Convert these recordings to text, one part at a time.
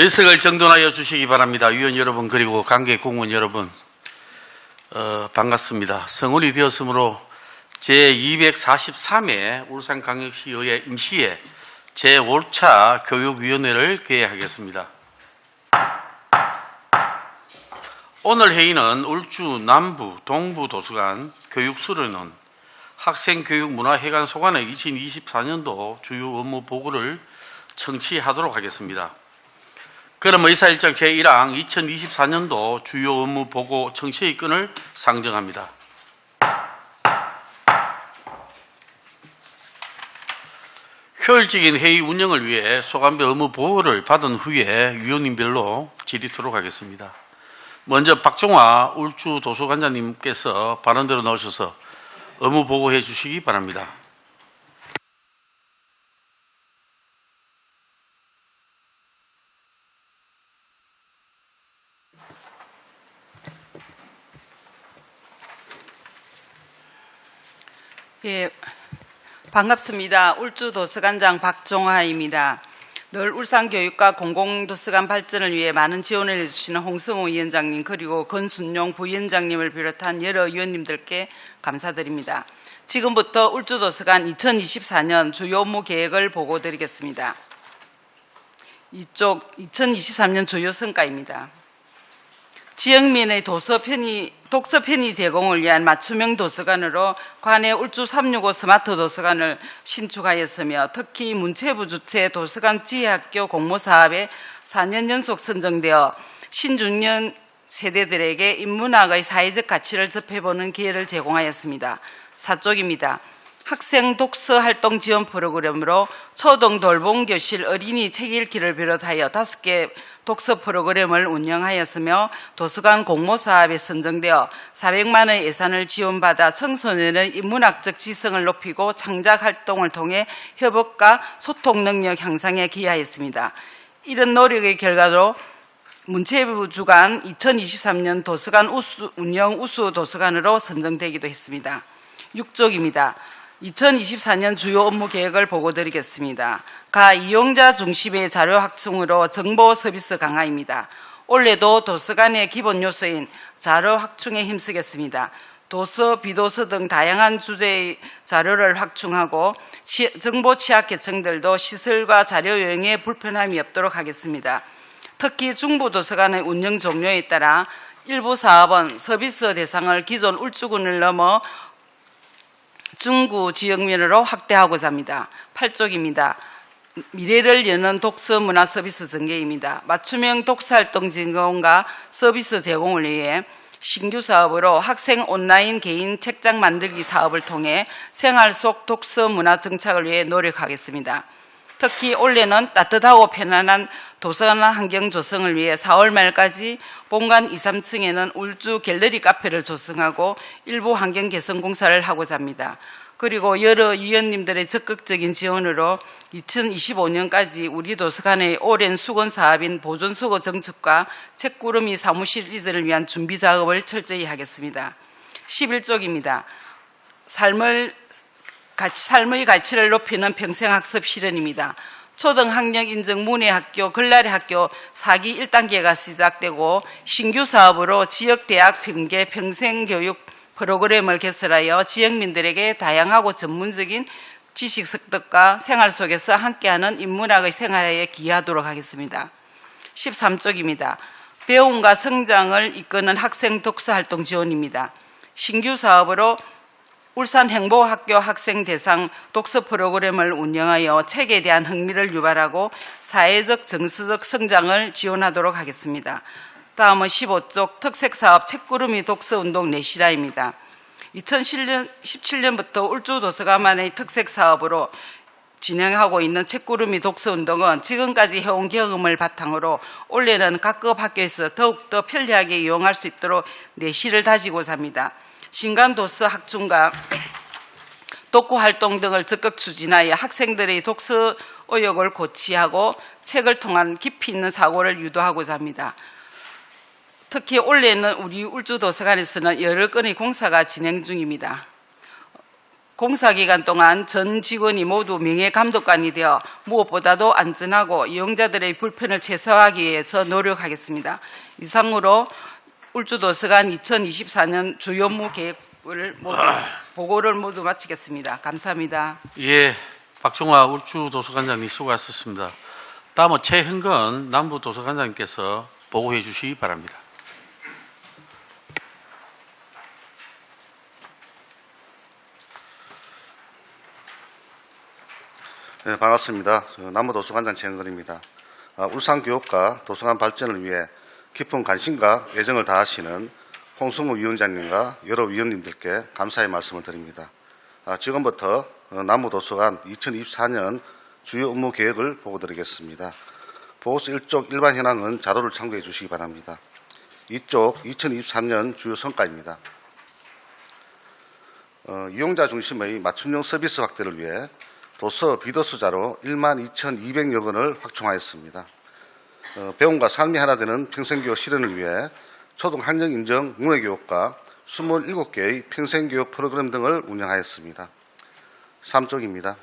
의석을 정돈하여 주시기 바랍니다. 위원 여러분 그리고 관계 공무원 여러분 반갑습니다. 성운이 되었으므로 제243회 울산광역시의회 임시회 제5차 교육위원회를 개회하겠습니다. 오늘 회의는 울주 남부 동부 도서관 교육수련원 학생교육문화회관소관의 2024년도 주요 업무 보고를 청취하도록 하겠습니다. 그럼 의사일정 제1항 2024년도 주요 업무 보고 청취의 건을 상정합니다. 효율적인 회의 운영을 위해 소관별 업무 보고를 받은 후에 위원님별로 질의토록 하겠습니다. 먼저 박종화 울주 도서관장님께서 발언대로 나오셔서 업무 보고해 주시기 바랍니다. 예, 반갑습니다. 울주 도서관장 박종화입니다. 늘 울산교육과 공공도서관 발전을 위해 많은 지원을 해주시는 홍성호 위원장님 그리고 건순용 부위원장님을 비롯한 여러 위원님들께 감사드립니다. 지금부터 울주도서관 2024년 주요 업무 계획을 보고드리겠습니다. 이쪽 2023년 주요 성과입니다. 지역민의 독서 편의 제공을 위한 맞춤형 도서관으로 관내 울주 365 스마트 도서관을 신축하였으며 특히 문체부 주최 도서관 지혜학교 공모사업에 4년 연속 선정되어 신중년 세대들에게 인문학의 사회적 가치를 접해보는 기회를 제공하였습니다. 4쪽입니다. 학생 독서 활동 지원 프로그램으로 초등 돌봄교실 어린이 책 읽기를 비롯하여 5개 독서 프로그램을 운영하였으며 도서관 공모사업에 선정되어 400만 원의 예산을 지원받아 청소년의 인문학적 지성을 높이고 창작 활동을 통해 협업과 소통 능력 향상에 기여하였습니다. 이런 노력의 결과로 문체부 주관 2023년 도서관 운영 우수 도서관으로 선정되기도 했습니다. 6쪽입니다. 2024년 주요 업무 계획을 보고드리겠습니다. 가 이용자 중심의 자료 확충으로 정보 서비스 강화입니다. 올해도 도서관의 기본 요소인 자료 확충에 힘쓰겠습니다. 도서, 비도서 등 다양한 주제의 자료를 확충하고 정보 취약계층들도 시설과 자료 여행에 불편함이 없도록 하겠습니다. 특히 중부도서관의 운영 종료에 따라 일부 사업은 서비스 대상을 기존 울주군을 넘어 중구 지역면으로 확대하고자 합니다. 8쪽입니다. 미래를 여는 독서 문화 서비스 전개입니다. 맞춤형 독서활동 진공과 서비스 제공을 위해 신규 사업으로 학생 온라인 개인 책장 만들기 사업을 통해 생활 속 독서 문화 정착을 위해 노력하겠습니다. 특히 올해는 따뜻하고 편안한 도서관 환경 조성을 위해 4월 말까지 본관 2, 3층에는 울주 갤러리 카페를 조성하고 일부 환경 개선 공사를 하고자 합니다. 그리고 여러 위원님들의 적극적인 지원으로 2025년까지 우리 도서관의 오랜 수건 사업인 보존수거 정축과 책구름이 사무실 이전을 위한 준비 작업을 철저히 하겠습니다. 11쪽입니다. 삶의 가치를 높이는 평생학습 실현입니다. 초등학력 인증 문예학교, 글라리 학교 4기 1단계가 시작되고 신규 사업으로 지역대학 평계 평생교육 프로그램을 개설하여 지역민들에게 다양하고 전문적인 지식 습득과 생활 속에서 함께하는 인문학의 생활에 기여하도록 하겠습니다. 13쪽입니다. 배움과 성장을 이끄는 학생 독서활동 지원입니다. 신규 사업으로 울산 행보학교 학생 대상 독서 프로그램을 운영하여 책에 대한 흥미를 유발하고 사회적 정서적 성장을 지원하도록 하겠습니다. 다음은 15쪽 특색사업 책구름이 독서운동 내실화입니다. 2017년부터 울주도서관만의 특색사업으로 진행하고 있는 책구름이 독서운동은 지금까지 해온 경험을 바탕으로 올해는 각급 학교에서 더욱더 편리하게 이용할 수 있도록 내실을 다지고자 합니다. 신간도서 확충과 독후활동 등을 적극 추진하여 학생들의 독서 의욕을 고취하고 책을 통한 깊이 있는 사고를 유도하고자 합니다. 특히 올해는 우리 울주도서관에서는 여러 건의 공사가 진행 중입니다. 공사기간 동안 전 직원이 모두 명예감독관이 되어 무엇보다도 안전하고 이용자들의 불편을 최소화하기 위해서 노력하겠습니다. 이상으로 울주도서관 2024년 주요 업무 계획을 보고를 모두 마치겠습니다. 감사합니다. 예, 박종화 울주도서관장님 수고하셨습니다. 다음은 최흥건 남부도서관장님께서 보고해 주시기 바랍니다. 네, 반갑습니다. 남부도서관장 최흥건입니다. 울산교육과 도서관 발전을 위해 깊은 관심과 애정을 다하시는 홍승우 위원장님과 여러 위원님들께 감사의 말씀을 드립니다. 지금부터 남부도서관 2024년 주요 업무 계획을 보고드리겠습니다. 보고서 1쪽 일반 현황은 자료를 참고해 주시기 바랍니다. 2쪽 2023년 주요 성과입니다. 이용자 중심의 맞춤형 서비스 확대를 위해 도서 비도서자로 12,200여 건을 확충하였습니다. 배움과 삶이 하나 되는 평생교육 실현을 위해 초등 학력 인정 문해교육과 27개의 평생교육 프로그램 등을 운영하였습니다. 3쪽입니다.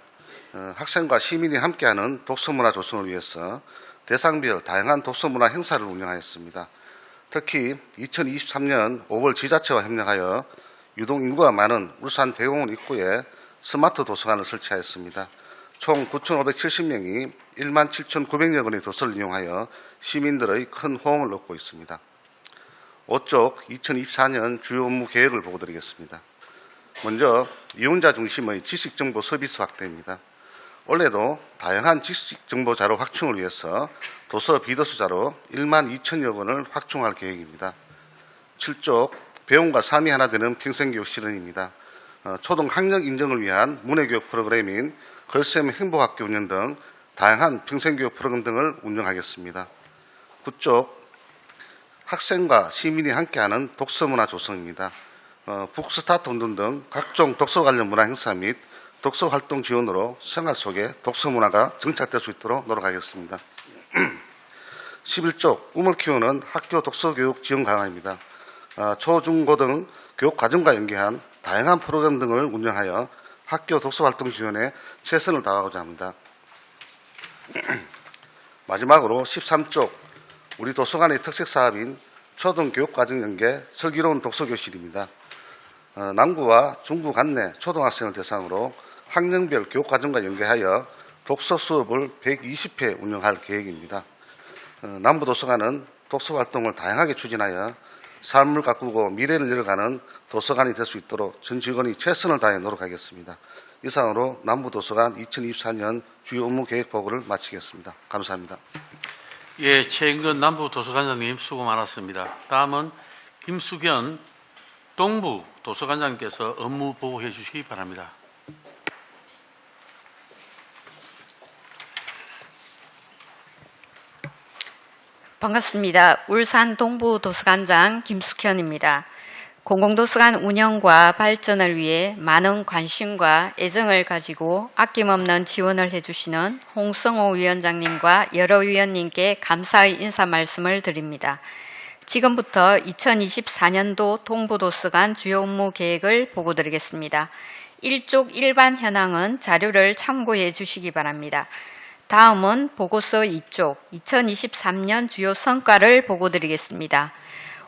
학생과 시민이 함께하는 독서문화 조성을 위해서 대상별 다양한 독서문화 행사를 운영하였습니다. 특히 2023년 5월 지자체와 협력하여 유동인구가 많은 울산 대공원 입구에 스마트 도서관을 설치하였습니다. 총 9,570명이 17,900여 건의 도서를 이용하여 시민들의 큰 호응을 얻고 있습니다. 5쪽 2024년 주요 업무 계획을 보고드리겠습니다. 먼저 이용자 중심의 지식정보 서비스 확대입니다. 올해도 다양한 지식정보 자료 확충을 위해서 도서 비도서자로 12,000여 건을 확충할 계획입니다. 7쪽 배움과 삶이 하나 되는 평생교육 실현입니다. 초등 학력 인정을 위한 문해교육 프로그램인 글쌤 행복학교 운영 등 다양한 평생교육 프로그램 등을 운영하겠습니다. 9쪽 학생과 시민이 함께하는 독서문화 조성입니다. 북스타트 운동 등 각종 독서 관련 문화 행사 및 독서 활동 지원으로 생활 속에 독서 문화가 정착될 수 있도록 노력하겠습니다. 11쪽 꿈을 키우는 학교 독서교육 지원 강화입니다. 초, 중, 고 등 교육 과정과 연계한 다양한 프로그램 등을 운영하여 학교 독서활동 지원에 최선을 다하고자 합니다. 마지막으로 13쪽 우리 도서관의 특색사업인 초등교육과정 연계 슬기로운 독서교실입니다. 남구와 중구 관내 초등학생을 대상으로 학년별 교육과정과 연계하여 독서 수업을 120회 운영할 계획입니다. 남부도서관은 독서활동을 다양하게 추진하여 삶을 가꾸고 미래를 열어가는 도서관이 될 수 있도록 전 직원이 최선을 다해 노력하겠습니다. 이상으로 남부도서관 2024년 주요 업무 계획 보고를 마치겠습니다. 감사합니다. 예, 최흥건 남부도서관장님 수고 많았습니다. 다음은 김수견 동부도서관장님께서 업무 보고해 주시기 바랍니다. 반갑습니다. 울산 동부도서관장 김숙현입니다. 공공도서관 운영과 발전을 위해 많은 관심과 애정을 가지고 아낌없는 지원을 해주시는 홍성호 위원장님과 여러 위원님께 감사의 인사 말씀을 드립니다. 지금부터 2024년도 동부도서관 주요 업무 계획을 보고드리겠습니다. 1쪽 일반 현황은 자료를 참고해 주시기 바랍니다. 다음은 보고서 2쪽 2023년 주요 성과를 보고드리겠습니다.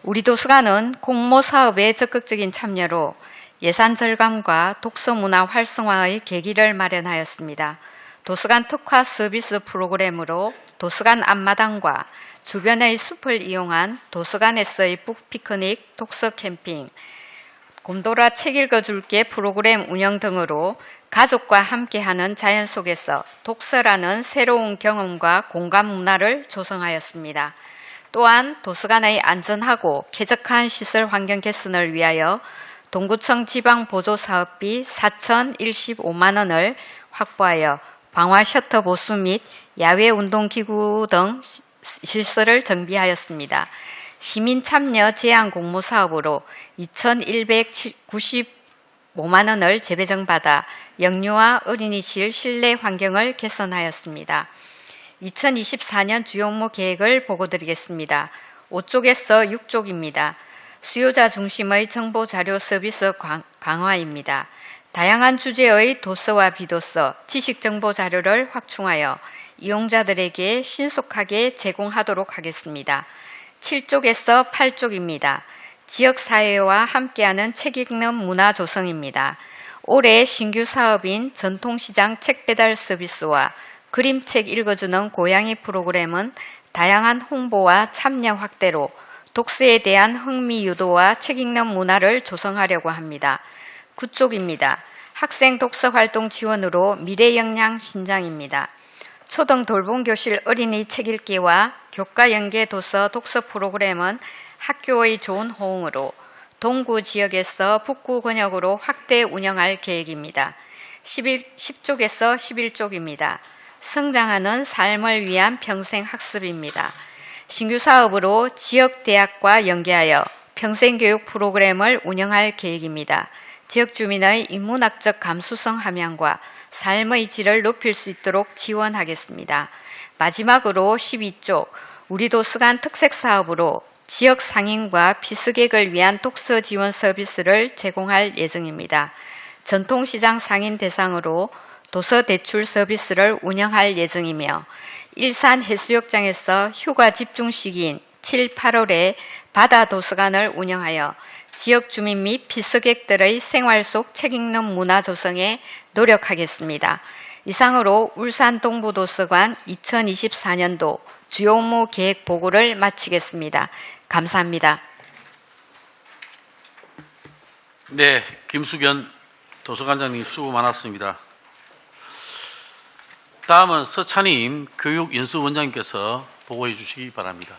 우리 도서관은 공모 사업의 적극적인 참여로 예산 절감과 독서 문화 활성화의 계기를 마련하였습니다. 도서관 특화 서비스 프로그램으로 도서관 앞마당과 주변의 숲을 이용한 도서관에서의 북피크닉, 독서 캠핑, 곰돌아 책 읽어줄게 프로그램 운영 등으로 가족과 함께하는 자연 속에서 독서라는 새로운 경험과 공감 문화를 조성하였습니다. 또한 도서관의 안전하고 쾌적한 시설 환경 개선을 위하여 동구청 지방보조사업비 4,015만 원을 확보하여 방화 셔터 보수 및 야외 운동기구 등 시설을 정비하였습니다. 시민 참여 제한 공모 사업으로 2,195만 원을 재배정받아 영유아 어린이실 실내 환경을 개선하였습니다. 2024년 주요 업무 계획을 보고드리겠습니다. 5쪽에서 6쪽입니다. 수요자 중심의 정보 자료 서비스 강화입니다. 다양한 주제의 도서와 비도서, 지식정보 자료를 확충하여 이용자들에게 신속하게 제공하도록 하겠습니다. 7쪽에서 8쪽입니다. 지역사회와 함께하는 책 읽는 문화 조성입니다. 올해 신규 사업인 전통시장 책배달 서비스와 그림책 읽어주는 고양이 프로그램은 다양한 홍보와 참여 확대로 독서에 대한 흥미 유도와 책 읽는 문화를 조성하려고 합니다. 9쪽입니다. 학생 독서 활동 지원으로 미래 역량 신장입니다. 초등 돌봄교실 어린이 책 읽기와 교과 연계 도서 독서 프로그램은 학교의 좋은 호응으로 동구 지역에서 북구 권역으로 확대 운영할 계획입니다. 10쪽에서 11쪽입니다. 성장하는 삶을 위한 평생 학습입니다. 신규 사업으로 지역 대학과 연계하여 평생교육 프로그램을 운영할 계획입니다. 지역 주민의 인문학적 감수성 함양과 삶의 질을 높일 수 있도록 지원하겠습니다. 마지막으로 12쪽, 우리 도서관 특색 사업으로 지역 상인과 비스객을 위한 독서 지원 서비스를 제공할 예정입니다. 전통시장 상인 대상으로 도서 대출 서비스를 운영할 예정이며 일산 해수욕장에서 휴가 집중 시기인 7, 8월에 바다 도서관을 운영하여 지역 주민 및 비서객들의 생활 속 책 읽는 문화 조성에 노력하겠습니다. 이상으로 울산 동부도서관 2024년도 주요 업무 계획 보고를 마치겠습니다. 감사합니다. 네, 김수견 도서관장님 수고 많았습니다. 다음은 서찬임 교육연수원장님께서 보고해 주시기 바랍니다.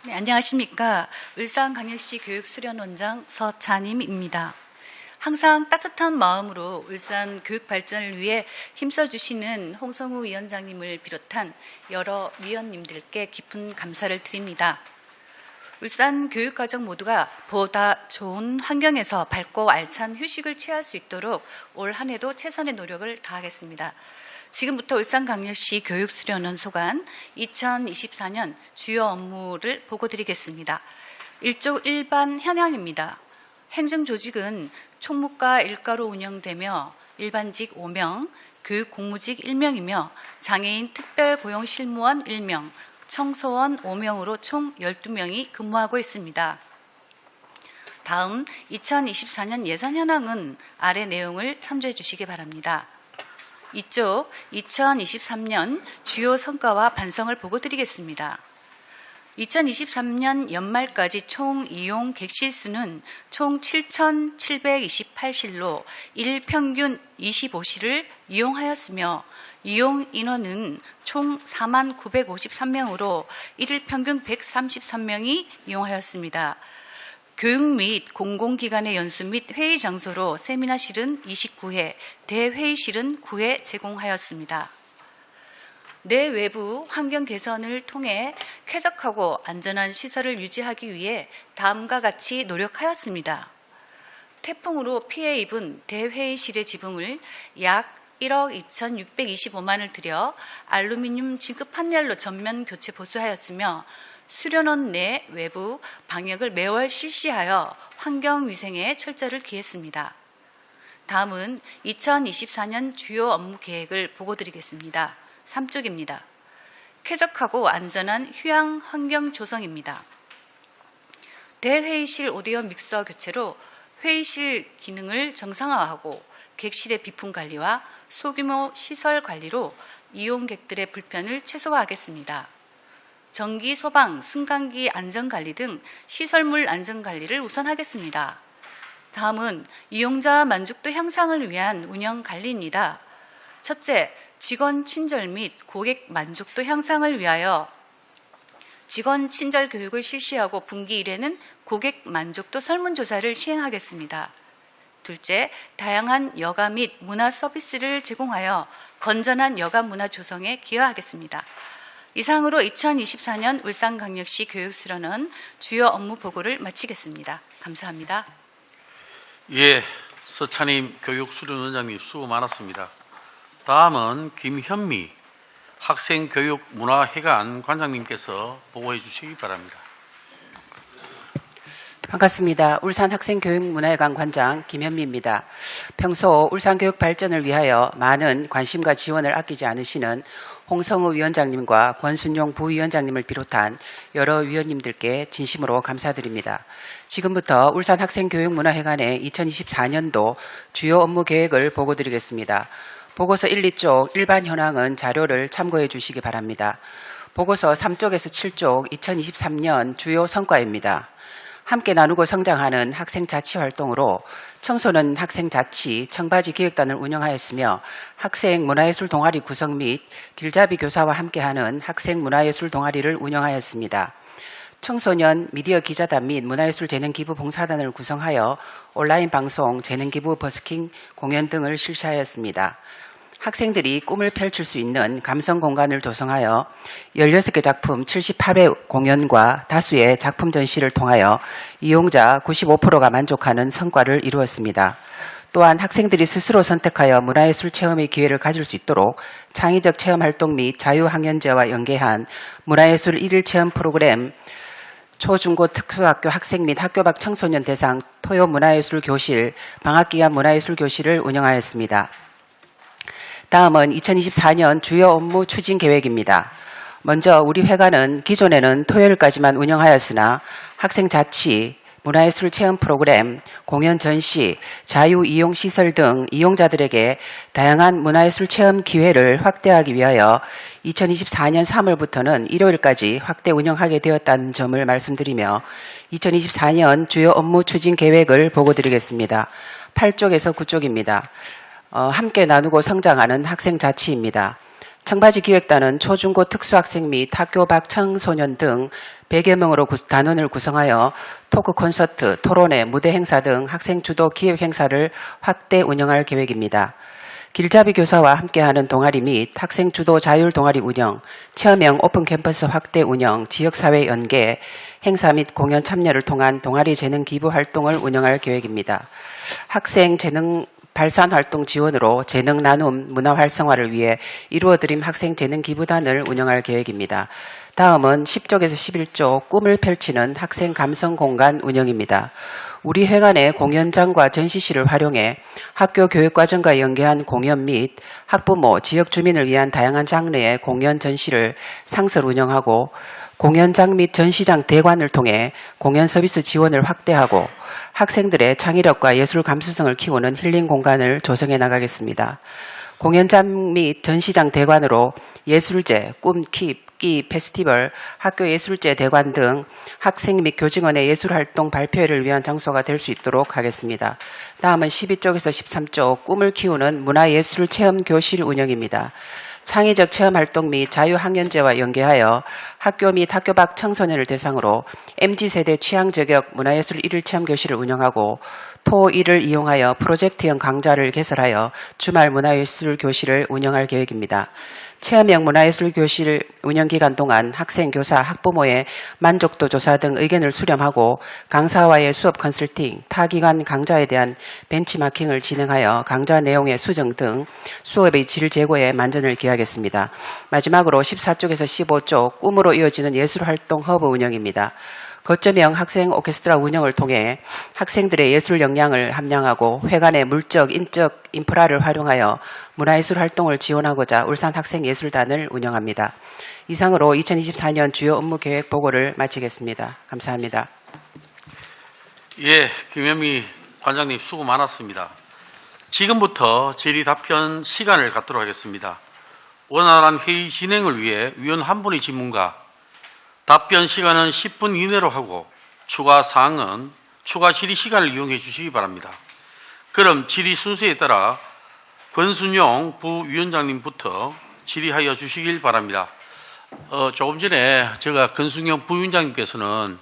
네, 안녕하십니까. 울산광역시 교육수련원장 서찬임입니다. 항상 따뜻한 마음으로 울산 교육 발전을 위해 힘써주시는 홍성우 위원장님을 비롯한 여러 위원님들께 깊은 감사를 드립니다. 울산 교육가정 모두가 보다 좋은 환경에서 밝고 알찬 휴식을 취할 수 있도록 올 한 해도 최선의 노력을 다하겠습니다. 지금부터 울산광역시 교육수련원 소관 2024년 주요 업무를 보고드리겠습니다. 1조 1반 현황입니다. 행정조직은 총무과 1가로 운영되며 일반직 5명, 교육공무직 1명이며 장애인 특별고용실무원 1명, 청소원 5명으로 총 12명이 근무하고 있습니다. 다음 2024년 예산 현황은 아래 내용을 참조해 주시기 바랍니다. 이쪽 2023년 주요 성과와 반성을 보고드리겠습니다. 2023년 연말까지 총 이용 객실 수는 총 7,728실로 일평균 25실을 이용하였으며 이용 인원은 총 4953명으로 일일 평균 133명이 이용하였습니다. 교육 및 공공기관의 연수 및 회의 장소로 세미나실은 29회, 대회의실은 9회 제공하였습니다. 내외부 환경 개선을 통해 쾌적하고 안전한 시설을 유지하기 위해 다음과 같이 노력하였습니다. 태풍으로 피해 입은 대회의실의 지붕을 약 1억 2,625만 원을 들여 알루미늄 징크 판넬로 전면 교체 보수하였으며 수련원 내 외부 방역을 매월 실시하여 환경위생에 철저를 기했습니다. 다음은 2024년 주요 업무 계획을 보고드리겠습니다. 3쪽입니다. 쾌적하고 안전한 휴양 환경 조성입니다. 대회의실 오디오 믹서 교체로 회의실 기능을 정상화하고 객실의 비품 관리와 소규모 시설 관리로 이용객들의 불편을 최소화하겠습니다. 전기, 소방, 승강기 안전관리 등 시설물 안전관리를 우선하겠습니다. 다음은 이용자 만족도 향상을 위한 운영관리입니다. 첫째, 직원 친절 및 고객 만족도 향상을 위하여 직원 친절 교육을 실시하고 분기 1회는 고객 만족도 설문조사를 시행하겠습니다. 둘째, 다양한 여가 및 문화 서비스를 제공하여 건전한 여가 문화 조성에 기여하겠습니다. 이상으로 2024년 울산광역시 교육수련원 주요 업무 보고를 마치겠습니다. 감사합니다. 예, 서찬임 교육수련원장님 수고 많았습니다. 다음은 김현미 학생교육문화회관 관장님께서 보고해 주시기 바랍니다. 반갑습니다. 울산학생교육문화회관 관장 김현미입니다. 평소 울산교육 발전을 위하여 많은 관심과 지원을 아끼지 않으시는 홍성우 위원장님과 권순용 부위원장님을 비롯한 여러 위원님들께 진심으로 감사드립니다. 지금부터 울산학생교육문화회관의 2024년도 주요 업무 계획을 보고드리겠습니다. 보고서 1, 2쪽 일반 현황은 자료를 참고해 주시기 바랍니다. 보고서 3쪽에서 7쪽 2023년 주요 성과입니다. 함께 나누고 성장하는 학생자치활동으로 청소년 학생자치 청바지 기획단을 운영하였으며 학생문화예술 동아리 구성 및 길잡이 교사와 함께하는 학생문화예술 동아리를 운영하였습니다. 청소년 미디어 기자단 및 문화예술 재능 기부 봉사단을 구성하여 온라인 방송, 재능 기부 버스킹 공연 등을 실시하였습니다. 학생들이 꿈을 펼칠 수 있는 감성 공간을 조성하여 16개 작품 78회 공연과 다수의 작품 전시를 통하여 이용자 95%가 만족하는 성과를 이루었습니다. 또한 학생들이 스스로 선택하여 문화예술 체험의 기회를 가질 수 있도록 창의적 체험 활동 및 자유학년제와 연계한 문화예술 1일 체험 프로그램 초중고 특수학교 학생 및 학교 밖 청소년 대상 토요 문화예술 교실, 방학기간 문화예술 교실을 운영하였습니다. 다음은 2024년 주요 업무 추진 계획입니다. 먼저 우리 회관은 기존에는 토요일까지만 운영하였으나 학생자치, 문화예술 체험 프로그램, 공연 전시, 자유이용시설 등 이용자들에게 다양한 문화예술 체험 기회를 확대하기 위하여 2024년 3월부터는 일요일까지 확대 운영하게 되었다는 점을 말씀드리며 2024년 주요 업무 추진 계획을 보고드리겠습니다. 8쪽에서 9쪽입니다. 함께 나누고 성장하는 학생자치입니다. 청바지 기획단은 초중고 특수학생 및 학교 밖 청소년 등 100여 명으로 단원을 구성하여 토크 콘서트, 토론회, 무대 행사 등 학생 주도 기획 행사를 확대 운영할 계획입니다. 길잡이 교사와 함께하는 동아리 및 학생 주도 자율 동아리 운영, 체험형 오픈 캠퍼스 확대 운영, 지역사회 연계, 행사 및 공연 참여를 통한 동아리 재능 기부 활동을 운영할 계획입니다. 학생 재능 발산 활동 지원으로 재능 나눔, 문화 활성화를 위해 이루어드림 학생 재능 기부단을 운영할 계획입니다. 다음은 10쪽에서 11쪽 꿈을 펼치는 학생 감성 공간 운영입니다. 우리 회관의 공연장과 전시실을 활용해 학교 교육과정과 연계한 공연 및 학부모, 지역 주민을 위한 다양한 장르의 공연 전시를 상설 운영하고 공연장 및 전시장 대관을 통해 공연 서비스 지원을 확대하고 학생들의 창의력과 예술 감수성을 키우는 힐링 공간을 조성해 나가겠습니다. 공연장 및 전시장 대관으로 예술제, 꿈, 킵, 끼, 페스티벌, 학교 예술제 대관 등 학생 및 교직원의 예술활동 발표회를 위한 장소가 될 수 있도록 하겠습니다. 다음은 12쪽에서 13쪽 꿈을 키우는 문화예술 체험 교실 운영입니다. 창의적 체험활동 및 자유학년제와 연계하여 학교 및 학교 밖 청소년을 대상으로 MZ세대 취향저격 문화예술 1일 체험교실을 운영하고 토1을 이용하여 프로젝트형 강좌를 개설하여 주말 문화예술 교실을 운영할 계획입니다. 체험형 문화예술 교실 운영 기간 동안 학생, 교사, 학부모의 만족도 조사 등 의견을 수렴하고 강사와의 수업 컨설팅, 타 기관 강좌에 대한 벤치마킹을 진행하여 강좌 내용의 수정 등 수업의 질 제고에 만전을 기하겠습니다. 마지막으로 14쪽에서 15쪽 꿈으로 이어지는 예술활동 허브 운영입니다. 거점형 학생 오케스트라 운영을 통해 학생들의 예술 역량을 함량하고 회관의 물적, 인적 인프라를 활용하여 문화예술 활동을 지원하고자 울산학생예술단을 운영합니다. 이상으로 2024년 주요 업무 계획 보고를 마치겠습니다. 감사합니다. 예, 김현미 관장님 수고 많았습니다. 지금부터 질의 답변 시간을 갖도록 하겠습니다. 원활한 회의 진행을 위해 위원 한 분의 질문과 답변 시간은 10분 이내로 하고 추가 사항은 추가 질의 시간을 이용해 주시기 바랍니다. 그럼 질의 순서에 따라 권순용 부위원장님부터 질의하여 주시길 바랍니다. 조금 전에 제가 권순용 부위원장님께서는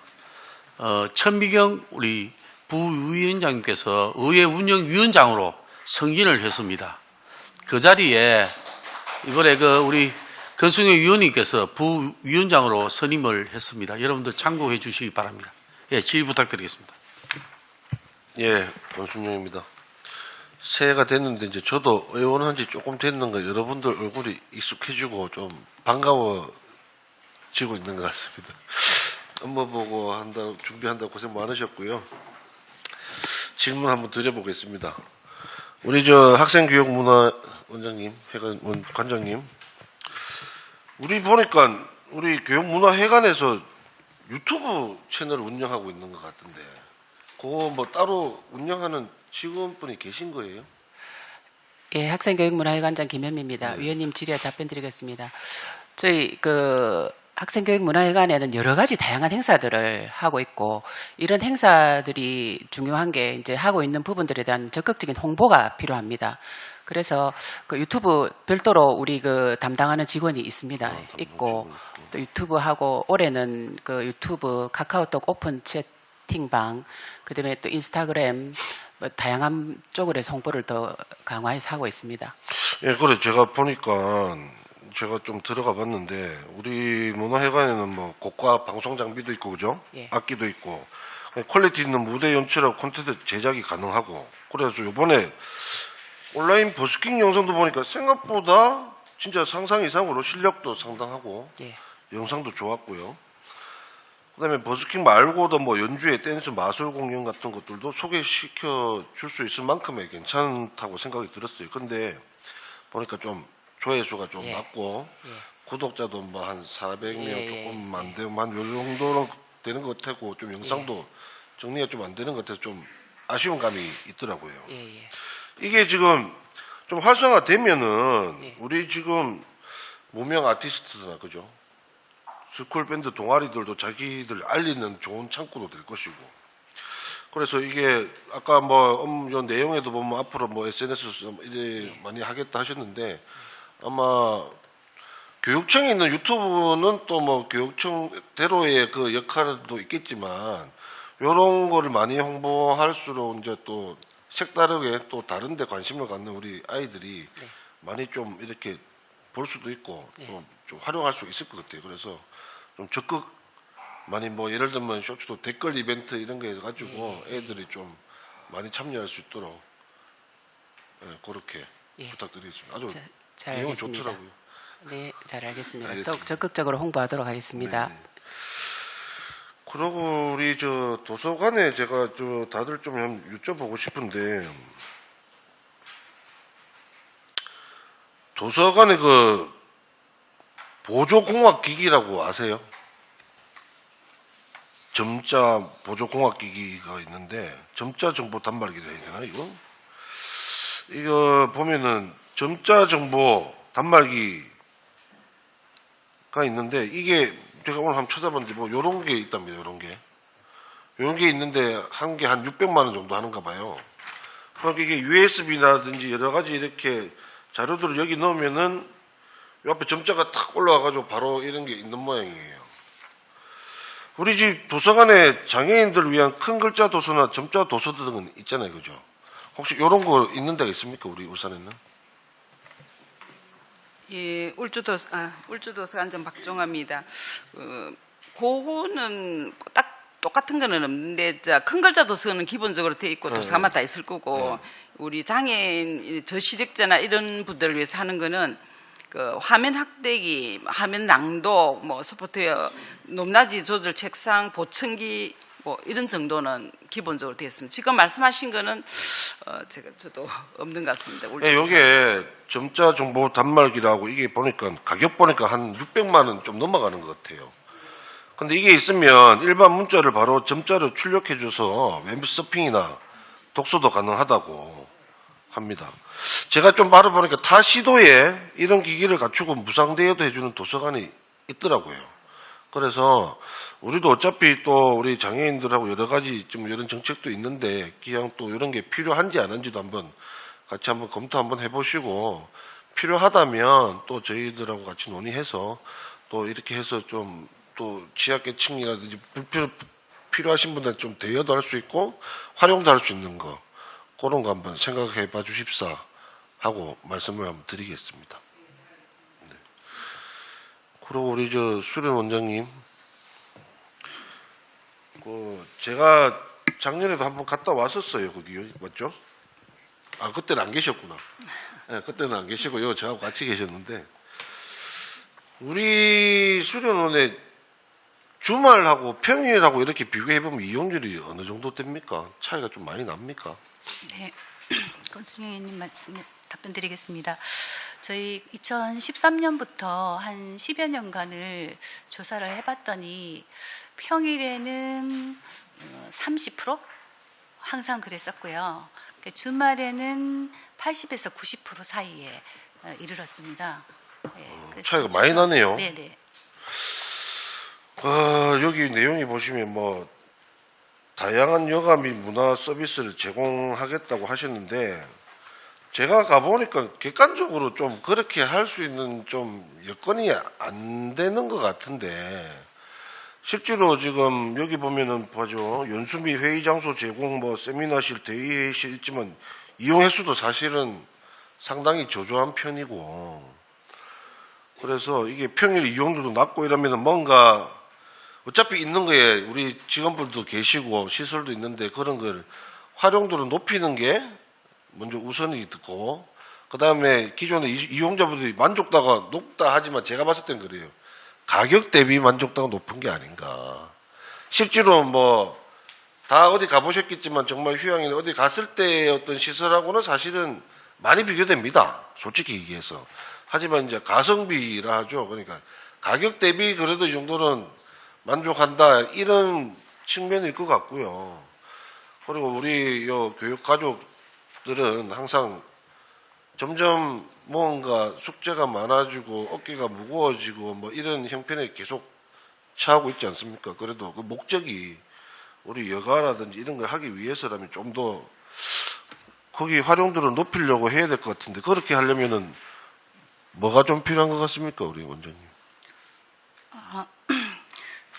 천미경 우리 부위원장님께서 의회 운영위원장으로 승진을 했습니다. 그 자리에 이번에 우리 권순용 위원님께서 부위원장으로 선임을 했습니다. 여러분들 참고해 주시기 바랍니다. 예, 질의 부탁드리겠습니다. 예, 권순용입니다. 새해가 됐는데 이제 저도 의원한 지 조금 됐는가 여러분들 얼굴이 익숙해지고 좀 반가워지고 있는 것 같습니다. 업무 보고 준비한다고 고생 많으셨고요. 질문 한번 드려보겠습니다. 우리 학생교육문화원장님, 관장님, 우리 보니까 우리 교육문화회관에서 유튜브 채널을 운영하고 있는 것 같은데, 그거 뭐 따로 운영하는 직원분이 계신 거예요? 예, 학생교육문화회관장 김현미입니다. 네. 위원님 질의에 답변 드리겠습니다. 저희 학생교육문화회관에는 여러 가지 다양한 행사들을 하고 있고, 이런 행사들이 중요한 게 이제 하고 있는 부분들에 대한 적극적인 홍보가 필요합니다. 그래서 유튜브 별도로 우리 담당하는 직원이 있습니다. 있고, 또 유튜브하고 올해는 유튜브 카카오톡 오픈 채팅방, 그다음에 또 인스타그램, 뭐 다양한 쪽으로 해서 홍보를 더 강화해서 하고 있습니다. 예, 그래. 제가 보니까 제가 좀 들어가 봤는데, 우리 문화회관에는 뭐 고가 방송 장비도 있고, 그죠? 예. 악기도 있고, 퀄리티 있는 무대 연출하고 콘텐츠 제작이 가능하고, 그래서 요번에 온라인 버스킹 영상도 보니까 생각보다 진짜 상상 이상으로 실력도 상당하고, 예. 영상도 좋았고요. 그다음에 버스킹 말고도 뭐 연주회, 댄스, 마술 공연 같은 것들도 소개시켜 줄 수 있을 만큼의 괜찮다고 생각이 들었어요. 근데 보니까 좀 조회수가 좀 예. 낮고, 예. 구독자도 뭐 한 400명 예, 조금 안 되고 한 요 정도는 되는 것 같고, 좀 영상도 정리가 좀 안 되는 것 같아서 좀 아쉬운 감이 있더라고요. 예, 예. 이게 지금 좀 활성화되면은 예. 우리 지금 무명 아티스트나, 그죠? 스쿨 밴드 동아리들도 자기들 알리는 좋은 창구도 될 것이고. 그래서 이게 아까 뭐 요 내용에도 보면 앞으로 뭐 SNS 이래 많이 하겠다 하셨는데, 아마 교육청에 있는 유튜브는 또 뭐 교육청대로의 그 역할도 있겠지만, 요런 거를 많이 홍보할수록 이제 또 색다르게 또 다른 데 관심을 갖는 우리 아이들이 많이 좀 이렇게 볼 수도 있고, 또 좀 활용할 수 있을 것 같아요. 그래서 좀 적극 많이 뭐 예를 들면 쇼츠도 댓글 이벤트 이런 거 해가지고 애들이 좀 많이 참여할 수 있도록, 그렇게 예. 부탁드리겠습니다. 아주 잘 내용 알겠습니다. 좋더라고요. 네, 잘 알겠습니다. 알겠습니다. 더 적극적으로 홍보하도록 하겠습니다. 네. 그리고 우리 도서관에 제가 다들 좀 여쭤보고 싶은데, 도서관에 보조공학기기라고 아세요? 점자 보조공학기기가 있는데, 점자 정보 단말기라 해야 되나 이거? 이거 보면은 점자 정보 단말기가 있는데, 이게 제가 오늘 한번 찾아봤는데 뭐 요런 게 있답니다. 요런 게 있는데 한 개 한 600만 원 정도 하는가 봐요. 그러니까 이게 USB라든지 여러 가지 이렇게 자료들을 여기 넣으면은 요 앞에 점자가 탁 올라와가지고 바로 이런 게 있는 모양이에요. 우리 집 도서관에 장애인들을 위한 큰 글자 도서나 점자 도서 등은 있잖아요. 그죠? 혹시 요런 거 있는 데가 있습니까? 우리 울산에는? 예, 울주도서관장 박종아입니다. 그거는 딱 똑같은 거는 없는데, 큰 글자 도서는 기본적으로 돼 있고 도서관마다 다 있을 거고, 우리 장애인 저시력자나 이런 분들을 위해서 하는 거는 화면 확대기, 화면 낭독, 뭐 소프트웨어, 높낮이 조절 책상, 보청기, 뭐 이런 정도는 기본적으로 되어 있습니다. 지금 말씀하신 거는 저도 없는 것 같습니다. 네, 요게 점자 정보 단말기라고, 이게 보니까 가격 보니까 한 600만 원 좀 넘어가는 것 같아요. 근데 이게 있으면 일반 문자를 바로 점자로 출력해줘서 웹서핑이나 독서도 가능하다고 합니다. 제가 좀 알아보니까 타 시도에 이런 기기를 갖추고 무상대여도 해주는 도서관이 있더라고요. 그래서 우리도 어차피 또 우리 장애인들하고 여러 가지 좀 이런 정책도 있는데, 그냥 또 이런 게 필요한지 안 한지도 같이 한번 검토 한번 해보시고, 필요하다면 또 저희들하고 같이 논의해서 또 이렇게 해서 좀 또 취약계층이라든지 필요하신 분들 좀 대여도 할 수 있고 활용도 할 수 있는 거, 그런 거 한번 생각해 봐 주십사 하고 말씀을 한번 드리겠습니다. 네. 그리고 우리 수련 원장님, 제가 작년에도 한번 갔다 왔었어요. 거기 맞죠? 아, 그때는 안 계셨구나. 네, 그때는 안 계시고요. 저하고 같이 계셨는데, 우리 수련원에 주말하고 평일하고 이렇게 비교해보면 이용률이 어느 정도 됩니까? 차이가 좀 많이 납니까? 네, 권순영 의원님 말씀 답변드리겠습니다. 저희 2013년부터 한 10여 년간을 조사를 해봤더니 평일에는 30% 항상 그랬었고요. 주말에는 80에서 90% 사이에 이르렀습니다. 그래서 차이가 많이 나네요. 네네. 여기 내용이 보시면 뭐 다양한 여가 및 문화 서비스를 제공하겠다고 하셨는데 제가 가보니까 객관적으로 좀 그렇게 할 수 있는 좀 여건이 안 되는 것 같은데 실제로 지금 여기 보면은 보죠. 연수 및 회의 장소 제공 뭐 세미나실, 대의회의실 있지만 이용 횟수도 사실은 상당히 저조한 편이고 그래서 이게 평일 이용률도 낮고 이러면은 뭔가 어차피 있는 거에 우리 직원분도 계시고 시설도 있는데 그런 걸 활용도를 높이는 게 먼저 우선이 듣고 그다음에 기존의 이용자분들이 만족도가 높다 하지만 제가 봤을 땐 그래요. 가격 대비 만족도가 높은 게 아닌가. 실제로 뭐 다 어디 가보셨겠지만 정말 휴양이나 어디 갔을 때의 어떤 시설하고는 사실은 많이 비교됩니다. 솔직히 얘기해서. 하지만 이제 가성비라 하죠. 그러니까 가격 대비 그래도 이 정도는 만족한다 이런 측면일 것 같고요. 그리고 우리 요 교육 가족들은 항상 점점 뭔가 숙제가 많아지고 어깨가 무거워지고 뭐 이런 형편에 계속 처하고 있지 않습니까? 그래도 그 목적이 우리 여가라든지 이런 걸 하기 위해서라면 좀 더 거기 활용도를 높이려고 해야 될 것 같은데 그렇게 하려면은 뭐가 좀 필요한 것 같습니까, 우리 원장님?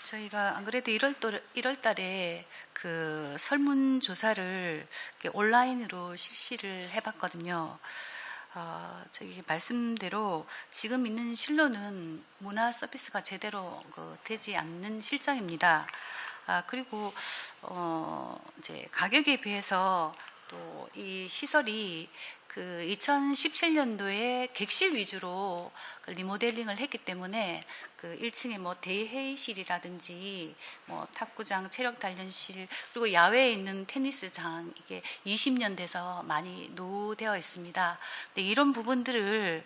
저희가 안 그래도 1월 달에 그 설문조사를 온라인으로 실시를 해봤거든요. 저기 말씀대로 지금 있는 실로는 문화 서비스가 제대로 되지 않는 실정입니다. 그리고 이제 가격에 비해서 또 이 시설이 그 2017년도에 객실 위주로 리모델링을 했기 때문에 그 1층에 뭐 대회의실이라든지 뭐 탁구장, 체력 단련실 그리고 야외에 있는 테니스장 이게 20년 돼서 많이 노후되어 있습니다. 근데 이런 부분들을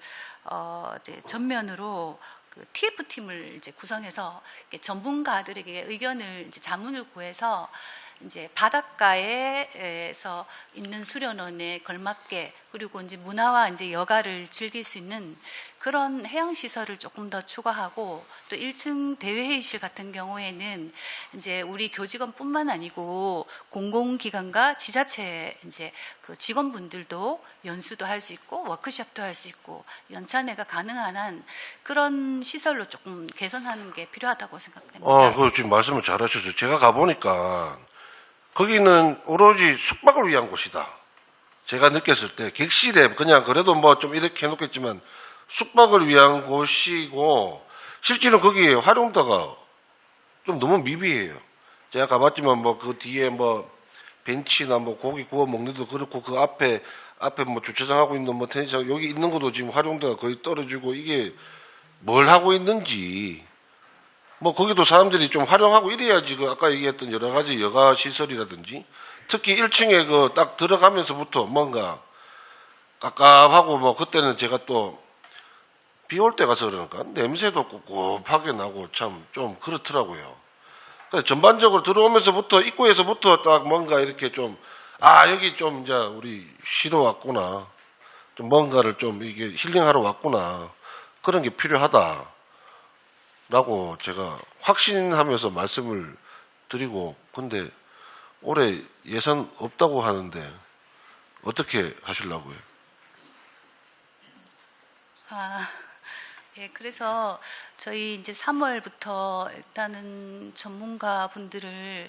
이제 전면으로 그 TF팀을 이제 구성해서 전문가들에게 의견을 이제 자문을 구해서 이제 바닷가에서 있는 수련원에 걸맞게 그리고 이제 문화와 이제 여가를 즐길 수 있는 그런 해양 시설을 조금 더 추가하고 또 1층 대회의실 같은 경우에는 이제 우리 교직원뿐만 아니고 공공기관과 지자체 이제 그 직원분들도 연수도 할 수 있고 워크숍도 할 수 있고 연차내가 가능한 한 그런 시설로 조금 개선하는 게 필요하다고 생각됩니다. 그 지금 말씀을 잘하셨어요. 제가 가보니까 거기는 오로지 숙박을 위한 곳이다. 제가 느꼈을 때 객실에 그냥 그래도 뭐 좀 이렇게 해놓겠지만 숙박을 위한 곳이고 실제로 거기 활용도가 좀 너무 미비해요. 제가 가봤지만 뭐 그 뒤에 뭐 벤치나 뭐 고기 구워 먹는 데도 그렇고 그 앞에 뭐 주차장하고 있는 뭐 테니스장 여기 있는 것도 지금 활용도가 거의 떨어지고 이게 뭘 하고 있는지 뭐 거기도 사람들이 좀 활용하고 이래야지 그 아까 얘기했던 여러 가지 여가 시설이라든지 특히 1층에 그 딱 들어가면서부터 뭔가 깝깝하고 뭐 그때는 제가 또 비 올 때 가서 그러니까 냄새도 꿉꿉하게 나고 참 좀 그렇더라고요. 그래서 전반적으로 들어오면서부터 입구에서부터 딱 뭔가 이렇게 좀 여기 좀 이제 우리 쉬러 왔구나 좀 뭔가를 좀 이게 힐링하러 왔구나 그런 게 필요하다. 라고 제가 확신하면서 말씀을 드리고 근데 올해 예산 없다고 하는데 어떻게 하시려고요? 예, 그래서 저희 이제 3월부터 일단은 전문가 분들을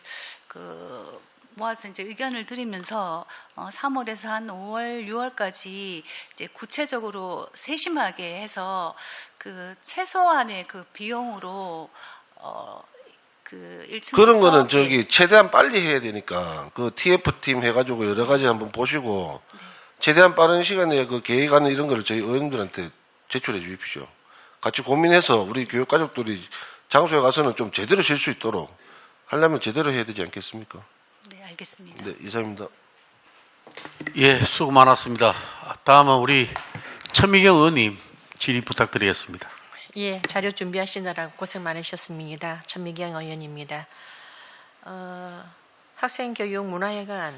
모아서 이제 의견을 드리면서 3월에서 한 5월, 6월까지 이제 구체적으로 세심하게 해서 그 최소한의 그 비용으로 그 1층 그런 거는 저기 최대한 빨리 해야 되니까 그 TF팀 해가지고 여러 가지 한번 보시고 최대한 빠른 시간에 그 계획하는 이런 거를 저희 의원들한테 제출해 주십시오. 같이 고민해서 우리 교육 가족들이 장소에 가서는 좀 제대로 쉴 수 있도록 하려면 제대로 해야 되지 않겠습니까? 네, 알겠습니다. 네, 이상입니다. 예, 수고 많았습니다. 다음은 우리 천미경 의원님 질의 부탁드리겠습니다. 예, 자료 준비하시느라고 고생 많으셨습니다. 천미경 의원입니다. 학생교육문화회관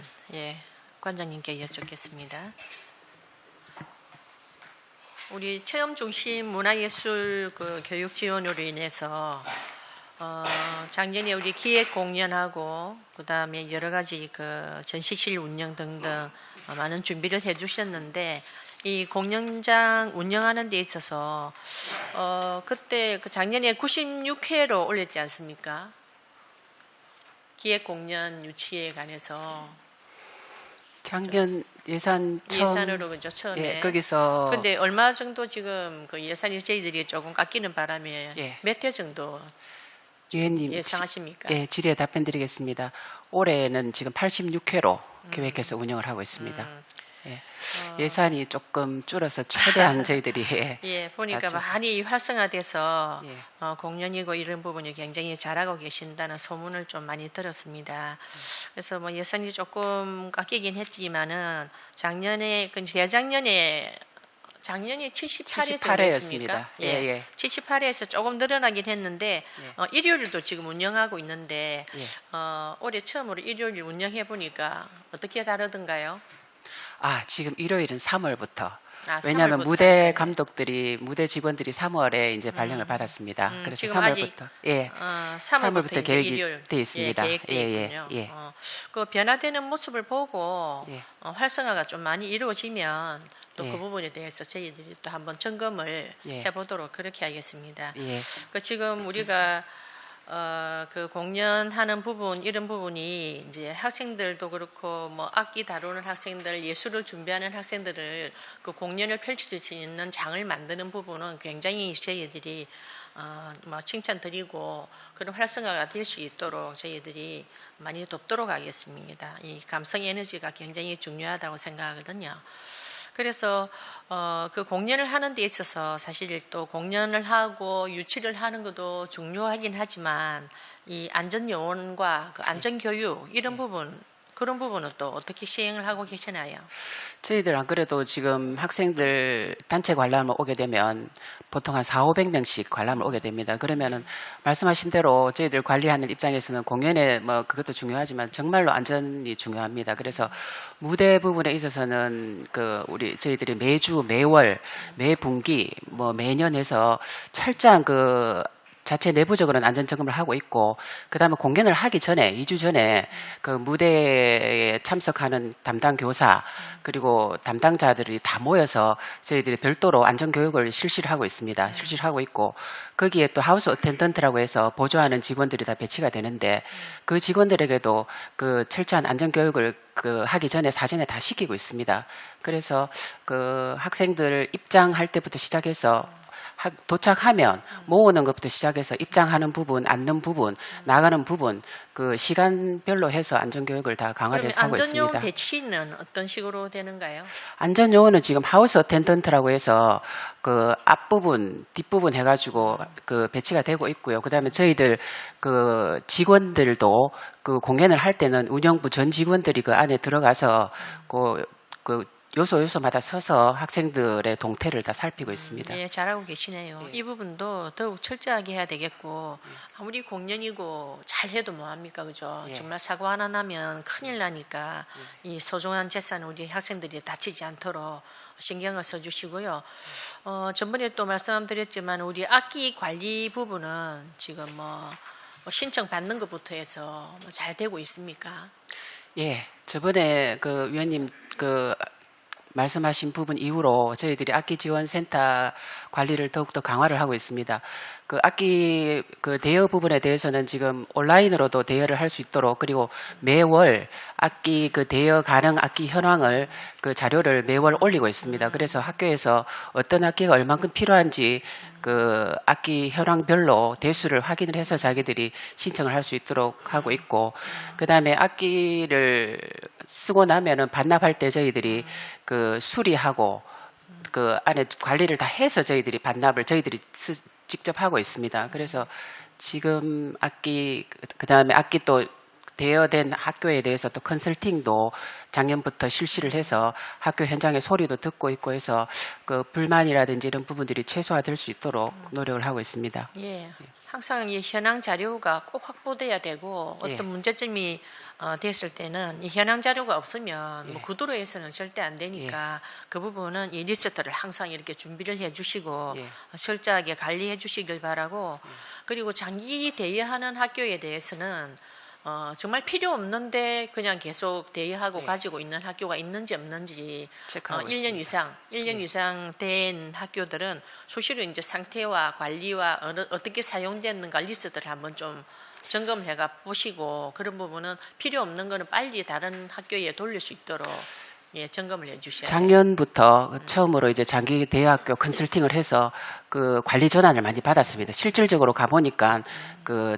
관장님께 여쭙겠습니다. 우리 체험 중심 문화예술 교육 지원으로 인해서 작년에 우리 기획 공연하고 그다음에 여러 가지 전시실 운영 등등 많은 준비를 해주셨는데 이 공연장 운영하는 데 있어서 그때 작년에 96회로 올렸지 않습니까? 기획 공연 유치에 관해서 작년 예산으로 그죠 처음에. 예, 거기서 근데 얼마 정도 지금 예산이 저희들이 조금 깎이는 바람에 예. 몇 회 정도 위원님 예상하십니까? 예, 질의에 답변드리겠습니다. 올해는 지금 86회로 계획해서 운영을 하고 있습니다. 예. 예산이 조금 줄어서 최대한 저희들이 예, 보니까 낮춰서. 많이 활성화돼서 예. 공연이고 이런 부분이 굉장히 잘하고 계신다는 소문을 좀 많이 들었습니다. 그래서 뭐 예산이 조금 깎이긴 했지만은 작년에 작년에 78회 정도 78회였습니다. 했습니까? 예, 예. 78회에서 조금 늘어나긴 했는데 일요일도 지금 운영하고 있는데 예. 올해 처음으로 일요일 운영해 보니까 어떻게 다르던가요? 지금 일요일은 3월부터. 아, 왜냐하면 3월부터. 무대 감독들이 무대 직원들이 3월에 이제 발령을 받았습니다. 그래서 지금 3월부터 예. 3월부터 계획이 일요일 돼 있습니다. 계획돼 예, 있군요. 예. 그 변화되는 모습을 보고 예. 활성화가 좀 많이 이루어지면 또 그 예. 부분에 대해서 저희들이 또 한번 점검을 예. 해보도록 그렇게 하겠습니다. 예. 지금 우리가 공연하는 부분 이런 부분이 이제 학생들도 그렇고 뭐 악기 다루는 학생들, 예술을 준비하는 학생들을 공연을 펼칠 수 있는 장을 만드는 부분은 굉장히 저희들이 뭐 칭찬드리고 그런 활성화가 될 수 있도록 저희들이 많이 돕도록 하겠습니다. 이 감성 에너지가 굉장히 중요하다고 생각하거든요. 그래서 공연을 하는 데 있어서 사실 또 공연을 하고 유치를 하는 것도 중요하긴 하지만 이 안전 요원과 안전 교육 이런 부분 그런 부분은 또 어떻게 시행을 하고 계시나요? 저희들 안 그래도 지금 학생들 단체 관람을 오게 되면 보통 한 400~500명씩 관람을 오게 됩니다. 그러면은 말씀하신 대로 저희들 관리하는 입장에서는 공연에 뭐 그것도 중요하지만 정말로 안전이 중요합니다. 그래서 무대 부분에 있어서는 저희들이 매주, 매월, 매분기, 뭐 매년 해서 철저한 자체 내부적으로는 안전 점검을 하고 있고, 그 다음에 공연을 하기 전에, 2주 전에 무대에 참석하는 담당 교사, 그리고 담당자들이 다 모여서 저희들이 별도로 안전 교육을 실시를 하고 있습니다. 실시를 하고 있고, 거기에 또 하우스 어텐던트라고 해서 보조하는 직원들이 다 배치가 되는데, 그 직원들에게도 철저한 안전 교육을 하기 전에 사전에 다 시키고 있습니다. 그래서 학생들 입장할 때부터 시작해서 도착하면 모으는 것부터 시작해서 입장하는 부분, 앉는 부분, 나가는 부분 시간별로 해서 안전교육을 다 강화를 해서 하고 있습니다. 안전요원 배치는 어떤 식으로 되는가요? 안전요원은 지금 하우스 어텐던트라고 해서 앞부분, 뒷부분 해가지고 배치가 되고 있고요. 그 다음에 저희들 직원들도 공연을 할 때는 운영부 전 직원들이 안에 들어가서 요소마다 서서 학생들의 동태를 다 살피고 있습니다. 예, 잘하고 계시네요. 예. 이 부분도 더욱 철저하게 해야 되겠고, 아무리 공연이고 잘해도 뭐합니까, 그죠? 예. 정말 사고 하나 나면 큰일 나니까 이 소중한 재산을 우리 학생들이 다치지 않도록 신경을 써주시고요. 전번에 또 말씀드렸지만 우리 악기 관리 부분은 지금 뭐 신청 받는 것부터 해서 잘 되고 있습니까? 예, 저번에 위원님 말씀하신 부분 이후로 저희들이 악기지원센터 관리를 더욱더 강화를 하고 있습니다. 악기 대여 부분에 대해서는 지금 온라인으로도 대여를 할 수 있도록, 그리고 매월 악기 대여 가능 악기 현황을 자료를 매월 올리고 있습니다. 그래서 학교에서 어떤 악기가 얼만큼 필요한지 악기 현황별로 대수를 확인을 해서 자기들이 신청을 할 수 있도록 하고 있고, 그 다음에 악기를 쓰고 나면은 반납할 때 저희들이 수리하고 안에 관리를 다 해서 저희들이 반납을 직접 하고 있습니다. 그래서 지금 악기 그다음에 악기 또 대여된 학교에 대해서 또 컨설팅도 작년부터 실시를 해서 학교 현장의 소리도 듣고 있고 해서 그 불만이라든지 이런 부분들이 최소화될 수 있도록 노력을 하고 있습니다. 예. 항상 이 현황 자료가 꼭 확보돼야 되고 어떤 예. 문제점이 됐을 때는 이 현황 자료가 없으면 예. 뭐 구도로에서는 절대 안 되니까 그 부분은 이 리스트를 항상 이렇게 준비를 해주시고 예. 철저하게 관리해 주시길 바라고 그리고 장기 대여하는 학교에 대해서는 정말 필요 없는데 그냥 계속 대여하고 예. 가지고 있는 학교가 있는지 없는지 체크하고 1년 이상, 1년 이상 된 학교들은 수시로 이제 상태와 관리와 어떻게 사용됐는가 리스트를 한번 좀 점검해가 보시고 그런 부분은 필요 없는 거는 빨리 다른 학교에 돌릴 수 있도록 예, 점검을 해주셔야 돼요. 작년부터 처음으로 이제 장기 대학교 컨설팅을 해서 그 관리 전환을 많이 받았습니다. 실질적으로 가보니까 그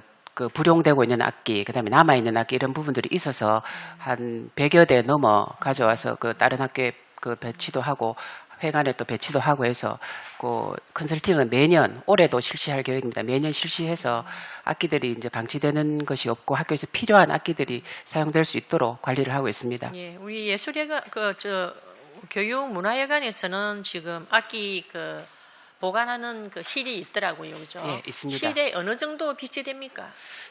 불용되고 있는 악기, 그다음에 남아 있는 악기 이런 부분들이 있어서 한 100여 대 넘어 가져와서 그 다른 학교에 그 배치도 하고 회관에 또 배치도 하고 해서 그 컨설팅은 매년 올해도 실시할 계획입니다. 매년 실시해서 악기들이 이제 방치되는 것이 없고 학교에서 필요한 악기들이 사용될 수 있도록 관리를 하고 있습니다. 예, 우리 예술예관 교육문화예관에서는 지금 악기 보관하는 그 실이 있더라고요, 그죠? 예, 있습니다. 실에 어느 정도 비치됩니까?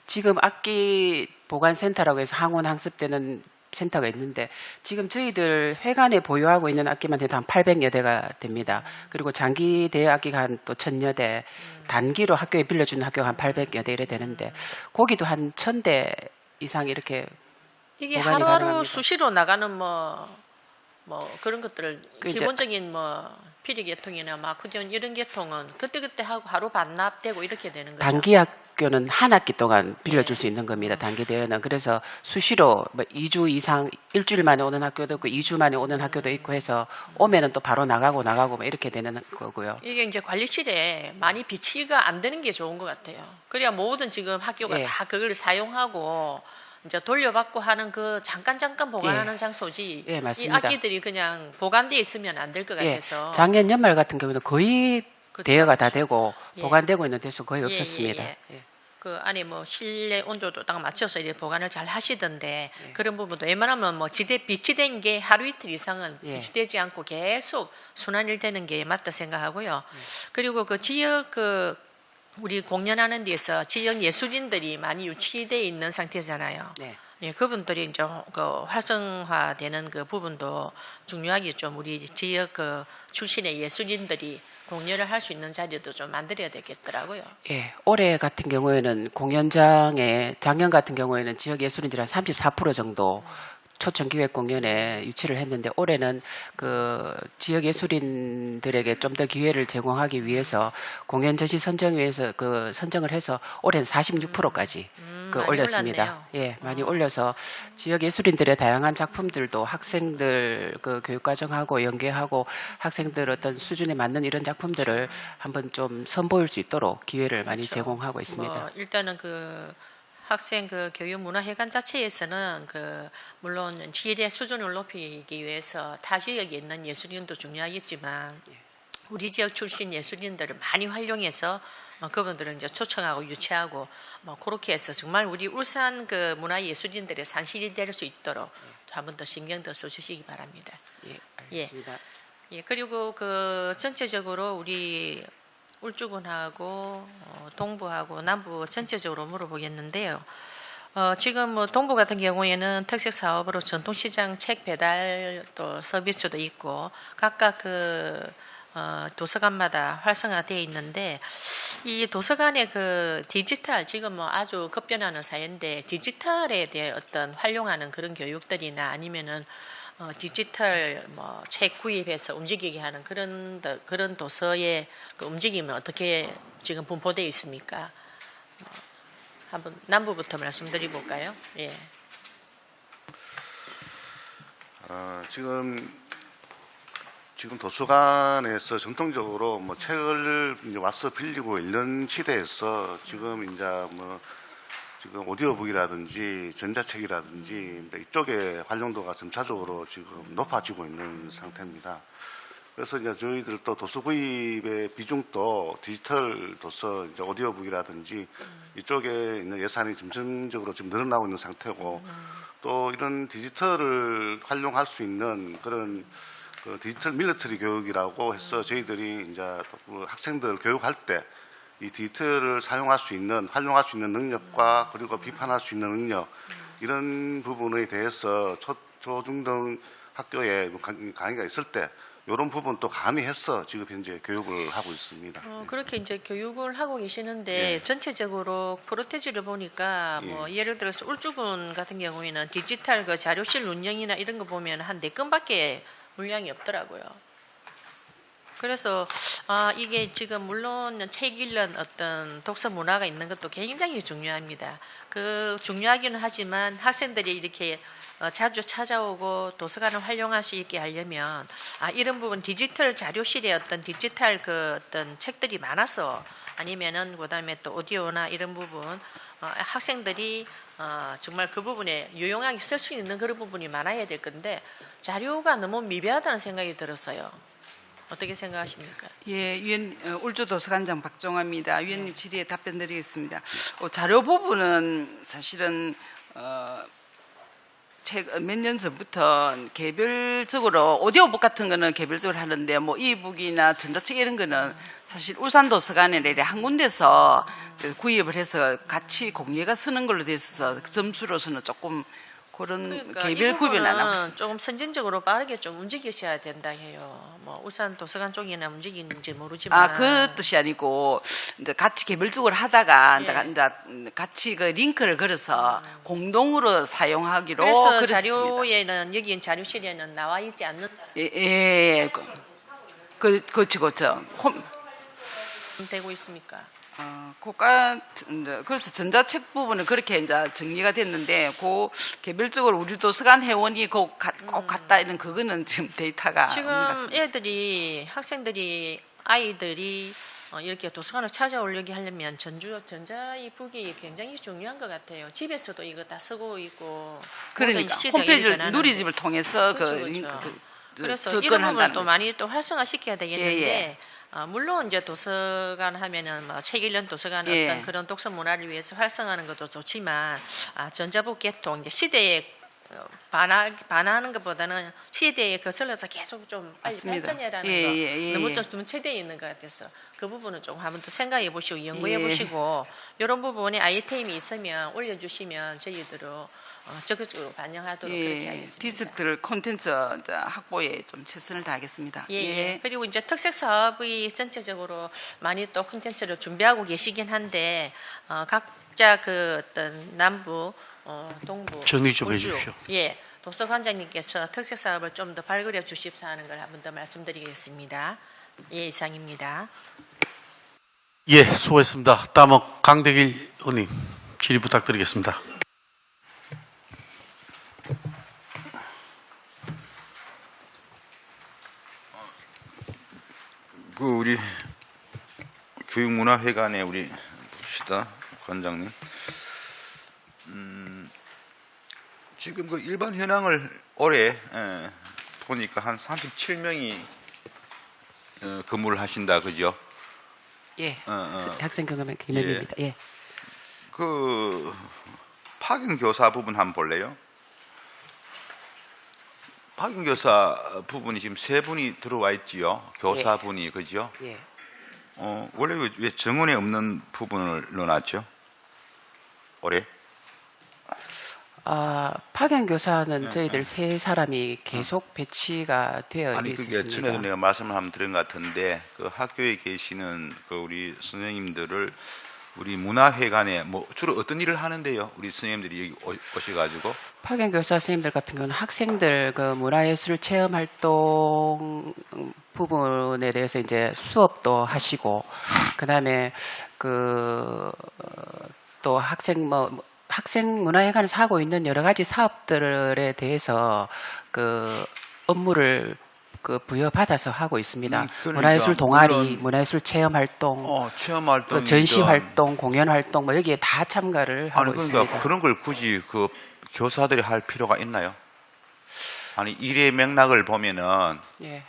지금 악기 보관센터라고 해서 항원 항습되는 센터가 있는데 지금 저희들 회관에 보유하고 있는 악기만 해도 한 800여 대가 됩니다. 그리고 장기 대여 악기가 한 또 1000여 대, 단기로 학교에 빌려주는 학교가 한 800여 대 이래 되는데 거기도 한 1000대 이상 이렇게 이게 보관이 하루하루 가능합니다. 수시로 나가는 그런 것들을 그 이제- 기본적인 피리 계통이나 아코디언 이런 계통은 그때그때 하고 하루 반납되고 이렇게 되는 거죠. 단기 학교는 한 학기 동안 빌려줄 수 있는 겁니다. 단기 대여는. 그래서 수시로 2주 이상 일주일 만에 오는 학교도 있고 2주 만에 오는 학교도 있고 해서 오면은 또 바로 나가고 뭐 이렇게 되는 거고요. 이게 이제 관리실에 많이 비치가 안 되는 게 좋은 것 같아요. 그래야 모든 지금 학교가 예. 다 그걸 사용하고 이제 돌려받고 하는 그 잠깐 보관하는 예. 장소지. 예, 이 맞습니다. 악기들이 그냥 보관돼 있으면 안 될 것 예, 같아서. 작년 연말 같은 경우는 거의 그렇죠, 대여가 다 그렇죠. 되고 예. 보관되고 있는 데수 거의 예, 없었습니다. 예, 그 안에 실내 온도도 딱 맞춰서 이렇게 보관을 잘 하시던데 그런 부분도 웬만하면 비치된 게 하루 이틀 이상은 예. 비치되지 않고 계속 순환일 되는 게 맞다 생각하고요. 그리고 그 지역 우리 공연하는 데서 지역 예술인들이 많이 유치되어 있는 상태잖아요. 네. 예, 그분들이 이제 활성화되는 그 부분도 중요하겠죠. 우리 지역 출신의 예술인들이 공연을 할 수 있는 자리도 좀 만들어야 되겠더라고요. 예, 올해 같은 경우에는 공연장에 작년 같은 경우에는 지역 예술인들이 한 34% 정도 초청 기획 공연에 유치를 했는데 올해는 그 지역 예술인들에게 좀 더 기회를 제공하기 위해서 공연 전시 선정위에서 그 선정을 해서 올해는 46%까지 많이 올렸습니다. 올랐네요. 예, 많이 올려서 지역 예술인들의 다양한 작품들도 학생들 그 교육 과정하고 연계하고 학생들 어떤 수준에 맞는 이런 작품들을 한번 좀 선보일 수 있도록 기회를 많이 그렇죠. 제공하고 있습니다. 일단은 학생 교육문화회관 자체에서는 물론 질의 수준을 높이기 위해서 타 지역에 있는 예술인도 중요하겠지만 우리 지역 출신 예술인들을 많이 활용해서 그분들을 이제 초청하고 유치하고 그렇게 해서 정말 우리 울산 문화예술인들의 산실이 될 수 있도록 한 번 더 신경 더 써주시기 바랍니다. 예, 알겠습니다. 예, 그리고 전체적으로 우리 울주군하고 동부하고 남부 전체적으로 물어보겠는데요. 지금 동부 같은 경우에는 특색 사업으로 전통시장 책 배달 또 서비스도 있고 각각 도서관마다 활성화되어 있는데 이 도서관의 디지털 지금 아주 급변하는 사회인데 디지털에 대해 어떤 활용하는 그런 교육들이나 아니면은 디지털 책 구입해서 움직이게 하는 그런 도서의 움직임은 어떻게 지금 분포되어 있습니까? 한번 남부부터 말씀드려 볼까요? 예. 지금 도서관에서 전통적으로 책을 이제 와서 빌리고 읽는 시대에서 지금 이제 지금 오디오북이라든지 전자책이라든지 이쪽의 활용도가 점차적으로 지금 높아지고 있는 상태입니다. 그래서 이제 저희들 또 도서 구입의 비중도 디지털 도서, 이제 오디오북이라든지 이쪽에 있는 예산이 점점적으로 지금 늘어나고 있는 상태고 또 이런 디지털을 활용할 수 있는 그런 그 디지털 밀리터리 교육이라고 해서 저희들이 이제 그 학생들 교육할 때 이 디지털을 사용할 수 있는, 활용할 수 있는 능력과 그리고 비판할 수 있는 능력 이런 부분에 대해서 초중등 학교에 강의가 있을 때 이런 부분 또 가미해서 지금 현재 교육을 하고 있습니다. 그렇게 이제 교육을 하고 계시는데 예. 전체적으로 프로테지를 보니까 뭐 예를 들어서 울주군 같은 경우에는 디지털 그 자료실 운영이나 이런 거 보면 한 4건밖에 물량이 없더라고요. 그래서 이게 지금 물론 책 읽는 어떤 독서 문화가 있는 것도 굉장히 중요합니다. 그 중요하기는 하지만 학생들이 이렇게 자주 찾아오고 도서관을 활용할 수 있게 하려면 이런 부분 디지털 자료실에 어떤 디지털 그 어떤 책들이 많아서 아니면은 그다음에 또 오디오나 이런 부분 학생들이 정말 그 부분에 유용하게 쓸 수 있는 그런 부분이 많아야 될 건데 자료가 너무 미비하다는 생각이 들었어요. 어떻게 생각하십니까? 예, 울주도서관장 박종화입니다. 위원님 질의에 답변드리겠습니다. 자료 부분은 사실은 몇 년 전부터 개별적으로 오디오북 같은 거는 개별적으로 하는데 뭐 이북이나 전자책 이런 거는 사실 울산도서관에 한 군데서 구입을 해서 같이 공예가 쓰는 걸로 돼 있어서 점수로서는 조금 그런 그러니까 개별 구별 안 하고 있습니다. 부분은 조금 선진적으로 빠르게 좀 움직이셔야 된다 해요. 뭐 울산 도서관 쪽이나 움직이는지 모르지만 그 뜻이 아니고 이제 같이 개별적으로 하다가 예. 이제 같이 그 링크를 걸어서 공동으로 사용하기로 그래서 그랬습니다. 자료에는 여기 자료실에는 나와 있지 않는다. 예. 그렇죠. 되고 있습니까? 그래서 전자책 부분은 그렇게 이제 정리가 됐는데, 개별적으로 우리 도서관 회원이 꼭 갔다 이런 그거는 지금 데이터가 없는 것 지금 같습니다. 아이들이 이렇게 도서관을 찾아오려고 하려면 전자이북이 굉장히 중요한 것 같아요. 집에서도 이거 다 쓰고 있고. 그러니까 시대가 홈페이지를 이렇게 누리집을 통해서 그렇죠. 그래서 이런 접근한다는 부분을 또 거죠. 많이 또 활성화시켜야 되겠는데 예. 물론 이제 도서관 하면은 뭐 책 읽는 도서관 예. 어떤 그런 독서 문화를 위해서 활성화하는 것도 좋지만 전자북 개통 이제 시대에 반하는 것보다는 시대에 거슬러서 계속 좀 빨리 맞습니다. 발전해라는 예. 거 너무 좀 문체되어 있는 것 같아서 그 부분은 좀 한번 더 생각해 보시고 연구해 예. 보시고 이런 부분에 아이템이 있으면 올려주시면 저희들로 적극적으로 반영하도록 그렇게 하겠습니다. 디지털 콘텐츠 이제 확보에 좀 최선을 다하겠습니다. 예. 그리고 이제 특색 사업이 전체적으로 많이 또 콘텐츠를 준비하고 계시긴 한데 각자 그 어떤 남부, 동부, 정리 좀 울주, 해주십시오. 예, 도서관장님께서 특색 사업을 좀 더 발굴해 주십사 하는 걸 한 번 더 말씀드리겠습니다. 예, 이상입니다. 예, 수고했습니다. 다음은 강대길 의원님 질의 부탁드리겠습니다. 우리 교육문화회관에 우리 봅시다, 관장님. 지금 그 일반 현황을 올해 보니까 한 37명이 근무를 하신다, 그죠? 예. 학생 경험의 김현미입니다. 예. 그 파견 교사 부분 한번 볼래요? 파견 교사 부분이 지금 3분이 들어와 있지요. 교사분이, 그죠? 예. 원래 왜 정원에 없는 부분을 넣어놨죠? 올해? 파견 교사는 저희들 3사람이 계속 배치가 되어 아니 그게 있습니다. 전에도 내가 말씀을 한번 드린 것 같은데 그 학교에 계시는 그 우리 선생님들을 우리 문화회관에 뭐 주로 어떤 일을 하는데요? 우리 선생님들이 여기 오셔가지고 파견 교사 선생님들 같은 경우는 학생들 그 문화예술 체험 활동 부분에 대해서 이제 수업도 하시고, 그다음에 또 학생 문화회관에서 하고 있는 여러 가지 사업들에 대해서 그 업무를 부여받아서 하고 있습니다. 그러니까 문화예술 동아리, 물론 문화예술 체험 활동, 체험 활동, 또 전시 활동, 공연 활동 뭐 여기에 다 참가를 하고 아니 그러니까 있습니다. 그런 걸 굳이 그 교사들이 할 필요가 있나요? 아니 일의 맥락을 보면은 예.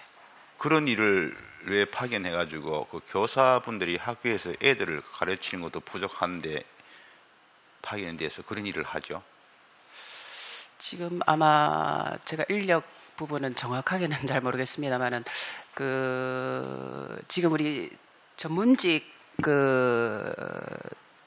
그런 일을 왜 파견해가지고 그 교사분들이 학교에서 애들을 가르치는 것도 부족한데 파견돼서 그런 일을 하죠? 지금 아마 제가 인력 부분은 정확하게는 잘 모르겠습니다만은 지금 우리 전문직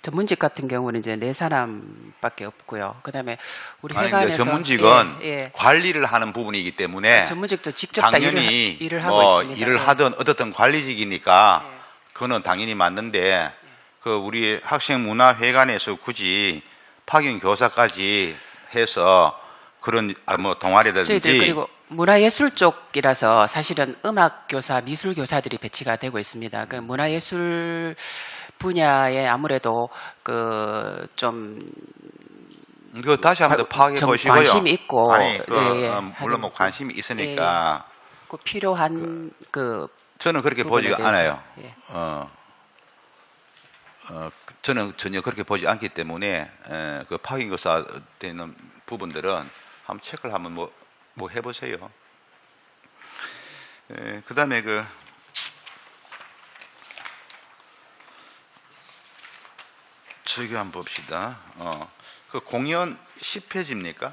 전문직 같은 경우는 이제 4사람밖에 없고요. 그다음에 우리 아니, 회관에서 전문직은 예. 관리를 하는 부분이기 때문에 전문직도 직접 다 당연히 일을 하고 뭐 있습니다. 일을 예. 하든 어떻든 관리직이니까 예. 그거는 당연히 맞는데 그 우리 학생문화회관에서 굳이 파견 교사까지 해서 그런 뭐 동아리든지 저희들 그리고 문화예술 쪽이라서 사실은 음악 교사, 미술 교사들이 배치가 되고 있습니다. 그 문화예술 분야에 아무래도 좀 그 다시 한번 더 파악해 좀 보시고요. 관심 있고 아니 예, 물론 뭐 관심이 있으니까 그 필요한 저는 그렇게 부분에 보지가 대해서, 않아요. 예. 저는 전혀 그렇게 보지 않기 때문에 그 파견 교사 되는 부분들은 한번 체크를 한번 뭐 해보세요. 그다음에 저기 한번 봅시다. 그 공연 10페이지입니까?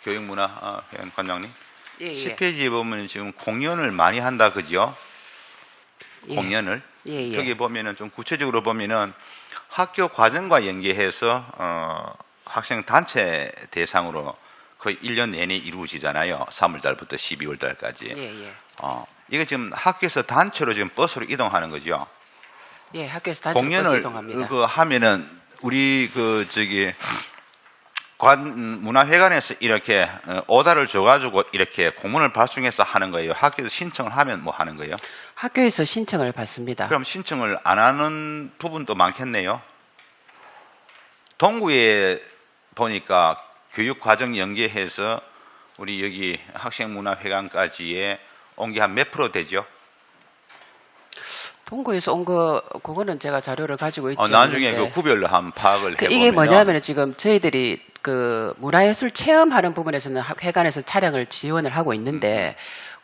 교육문화회관 관장님. 예, 예. 10페이지에 보면 지금 공연을 많이 한다, 그죠? 예. 공연을. 예, 예. 저기 보면은 좀 구체적으로 보면은 학교 과정과 연계해서 학생 단체 대상으로 거의 1년 내내 이루어지잖아요. 3월달부터 12월달까지. 예, 예. 이게 지금 학교에서 단체로 지금 버스로 이동하는 거죠. 예, 학교에서 단체 버스 공연을 이동합니다. 하면은 우리 문화회관에서 이렇게 오다를 줘가지고 이렇게 공문을 발송해서 하는 거예요. 학교에서 신청을 하면 뭐 하는 거예요? 학교에서 신청을 받습니다. 그럼 신청을 안 하는 부분도 많겠네요. 동구에 보니까 교육과정 연계해서 우리 여기 학생문화회관까지의 온 게 한 몇 프로 되죠? 동구에서 온 그거는 제가 자료를 가지고 있지 나중에 않는데. 그 구별로 한 파악을 해보면 이게 뭐냐면 지금 저희들이 문화예술 체험하는 부분에서는 회관에서 차량을 지원을 하고 있는데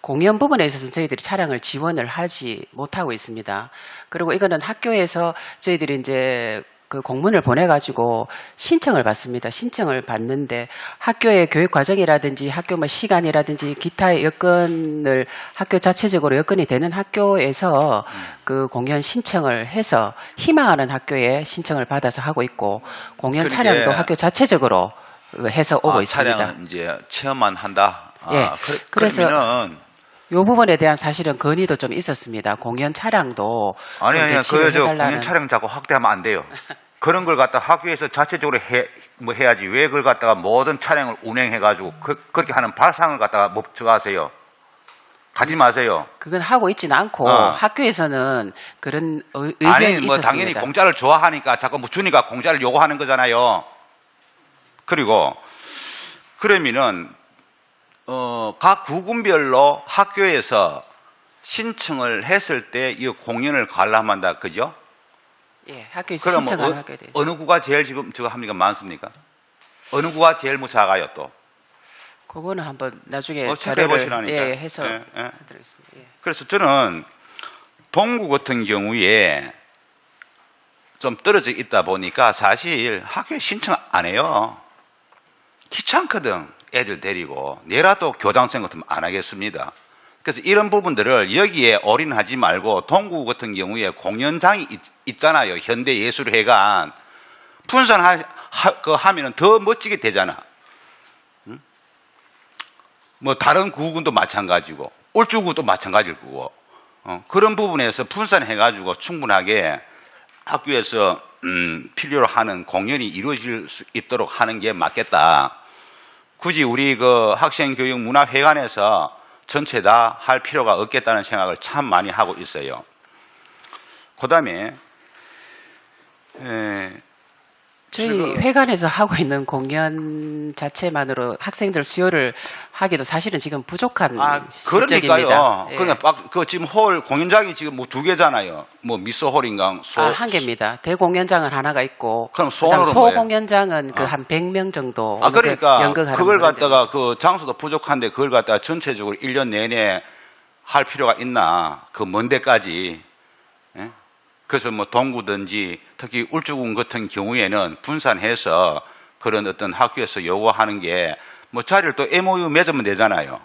공연 부분에 있어서는 저희들이 차량을 지원을 하지 못하고 있습니다. 그리고 이거는 학교에서 저희들이 이제 그 공문을 보내가지고 신청을 받습니다. 신청을 받는데 학교의 교육 과정이라든지 학교 뭐 시간이라든지 기타의 여건을 학교 자체적으로 여건이 되는 학교에서 그 공연 신청을 해서 희망하는 학교에 신청을 받아서 하고 있고 공연 그러게. 차량도 학교 자체적으로 해서 오고 있습니다. 차량은 이제 체험만 한다. 예. 그래서 그러면은 이 부분에 대한 사실은 건의도 좀 있었습니다. 공연 차량도 아니 배치를 해달라는. 공연 촬영 자꾸 확대하면 안 돼요. 그런 걸 갖다 학교에서 자체적으로 해야지. 왜 그걸 갖다가 모든 차량을 운행해가지고 그렇게 하는 발상을 갖다가 하세요. 가지 마세요. 그건 하고 있지는 않고 학교에서는 그런 의견이 아니 뭐 있었습니다. 당연히 공짜를 좋아하니까 자꾸 주니까 공짜를 요구하는 거잖아요. 그리고 그러면은 각 구군별로 학교에서 신청을 했을 때 이 공연을 관람한다, 그죠? 예, 학교에서 그럼 신청을 하게 되죠. 어느 구가 제일 지금 저거 합니까 많습니까? 어느 구가 제일 뭐 작아요 또? 그거는 한번 나중에 체크해 자료를 보시라니까. 해서 예. 드리겠습니다. 예. 그래서 저는 동구 같은 경우에 좀 떨어져 있다 보니까 사실 학교에 신청 안 해요. 귀찮거든. 애들 데리고 내라도 교장선 같으면 안 하겠습니다. 그래서 이런 부분들을 여기에 올인하지 말고 동구 같은 경우에 공연장이 있잖아요. 현대예술회관 하면은 더 멋지게 되잖아. 응? 뭐 다른 구군도 마찬가지고 울주구도 마찬가지일 거고 그런 부분에서 분산해가지고 충분하게 학교에서 필요로 하는 공연이 이루어질 수 있도록 하는 게 맞겠다. 굳이 우리 그 학생교육문화회관에서 전체 다 할 필요가 없겠다는 생각을 참 많이 하고 있어요. 그 다음에 저희 회관에서 하고 있는 공연 자체만으로 학생들 수요를 하기도 사실은 지금 부족한 실적입니다. 그러니까요. 예. 그러니까 지금 홀 공연장이 지금 뭐 2개잖아요. 뭐 미소홀인가 한 개입니다. 대공연장은 하나가 있고 그럼 소원으로 소공연장은 그 한 100명 정도 그러니까 연극하는 그걸 분들이 갖다가 그 장소도 부족한데 그걸 갖다가 전체적으로 1년 내내 할 필요가 있나? 그 먼 데까지. 예? 그래서 뭐 동구든지 특히 울주군 같은 경우에는 분산해서 그런 어떤 학교에서 요구하는 게 뭐 자리를 또 MOU 맺으면 되잖아요.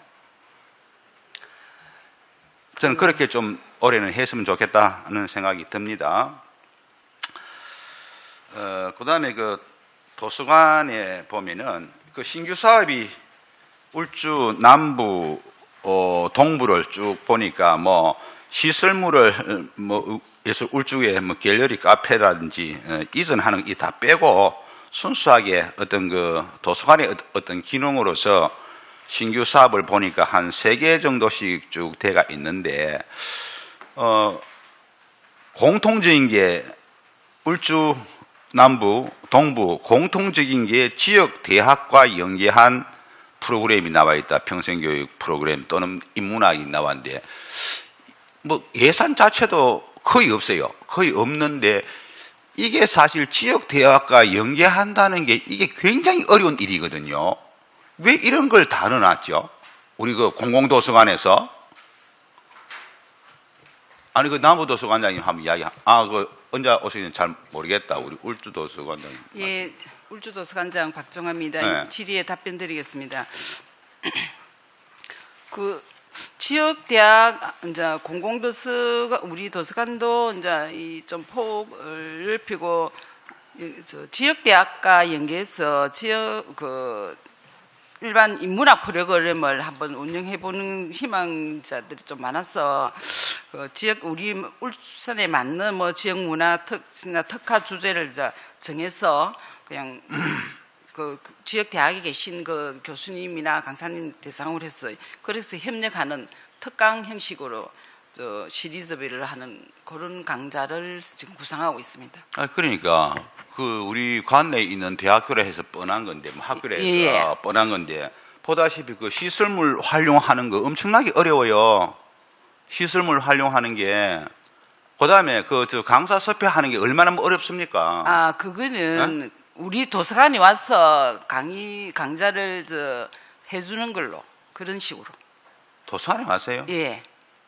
저는 그렇게 좀 올해는 했으면 좋겠다는 생각이 듭니다. 그다음에 그 도서관에 보면은 그 신규 사업이 울주 남부 동부를 쭉 보니까 뭐 시설물을 뭐 예술 울주에 뭐 갤러리 카페라든지 이전하는 이 다 빼고 순수하게 어떤 그 도서관의 어떤 기능으로서 신규 사업을 보니까 한 3개 정도씩 쭉 돼가 있는데 공통적인 게 울주 남부 동부 공통적인 게 지역 대학과 연계한 프로그램이 나와 있다. 평생교육 프로그램 또는 인문학이 나왔는데 뭐 예산 자체도 거의 없어요. 거의 없는데 이게 사실 지역 대학과 연계한다는 게 이게 굉장히 어려운 일이거든요. 왜 이런 걸 다 넣어놨죠? 우리 그 공공도서관에서 아니 그 남부도서관장님 한번 이야기 그 언제 오시는지 잘 모르겠다. 우리 울주도서관장님. 예, 울주도서관장 박종화입니다. 네. 질의에 답변 드리겠습니다. 그 지역 대학 이제 공공도서관 우리 도서관도 이제 이 좀 폭을 넓히고 지역 대학과 연계해서 지역 그 일반 인문학 프로그램을 한번 운영해 보는 희망자들이 좀 많아서 그 지역 우리 울산에 맞는 뭐 지역 문화 특화 주제를 이제 정해서 그냥 그 지역 대학에 계신 그 교수님이나 강사님 대상으로 해서 그래서 협력하는 특강 형식으로 시리즈별을 하는 그런 강좌를 지금 구상하고 있습니다. 그러니까 그 우리 관내에 있는 대학교라 해서 뻔한 건데 뭐 학교라 해서 예. 뻔한 건데 보다시피 그 시설물 활용하는 거 엄청나게 어려워요. 시설물 활용하는 게 그다음에 그 저 강사 섭외하는 게 얼마나 어렵습니까? 그거는 우리 도서관에 와서 강좌를 해주는 걸로 그런 식으로. 도서관에 왔어요? 예.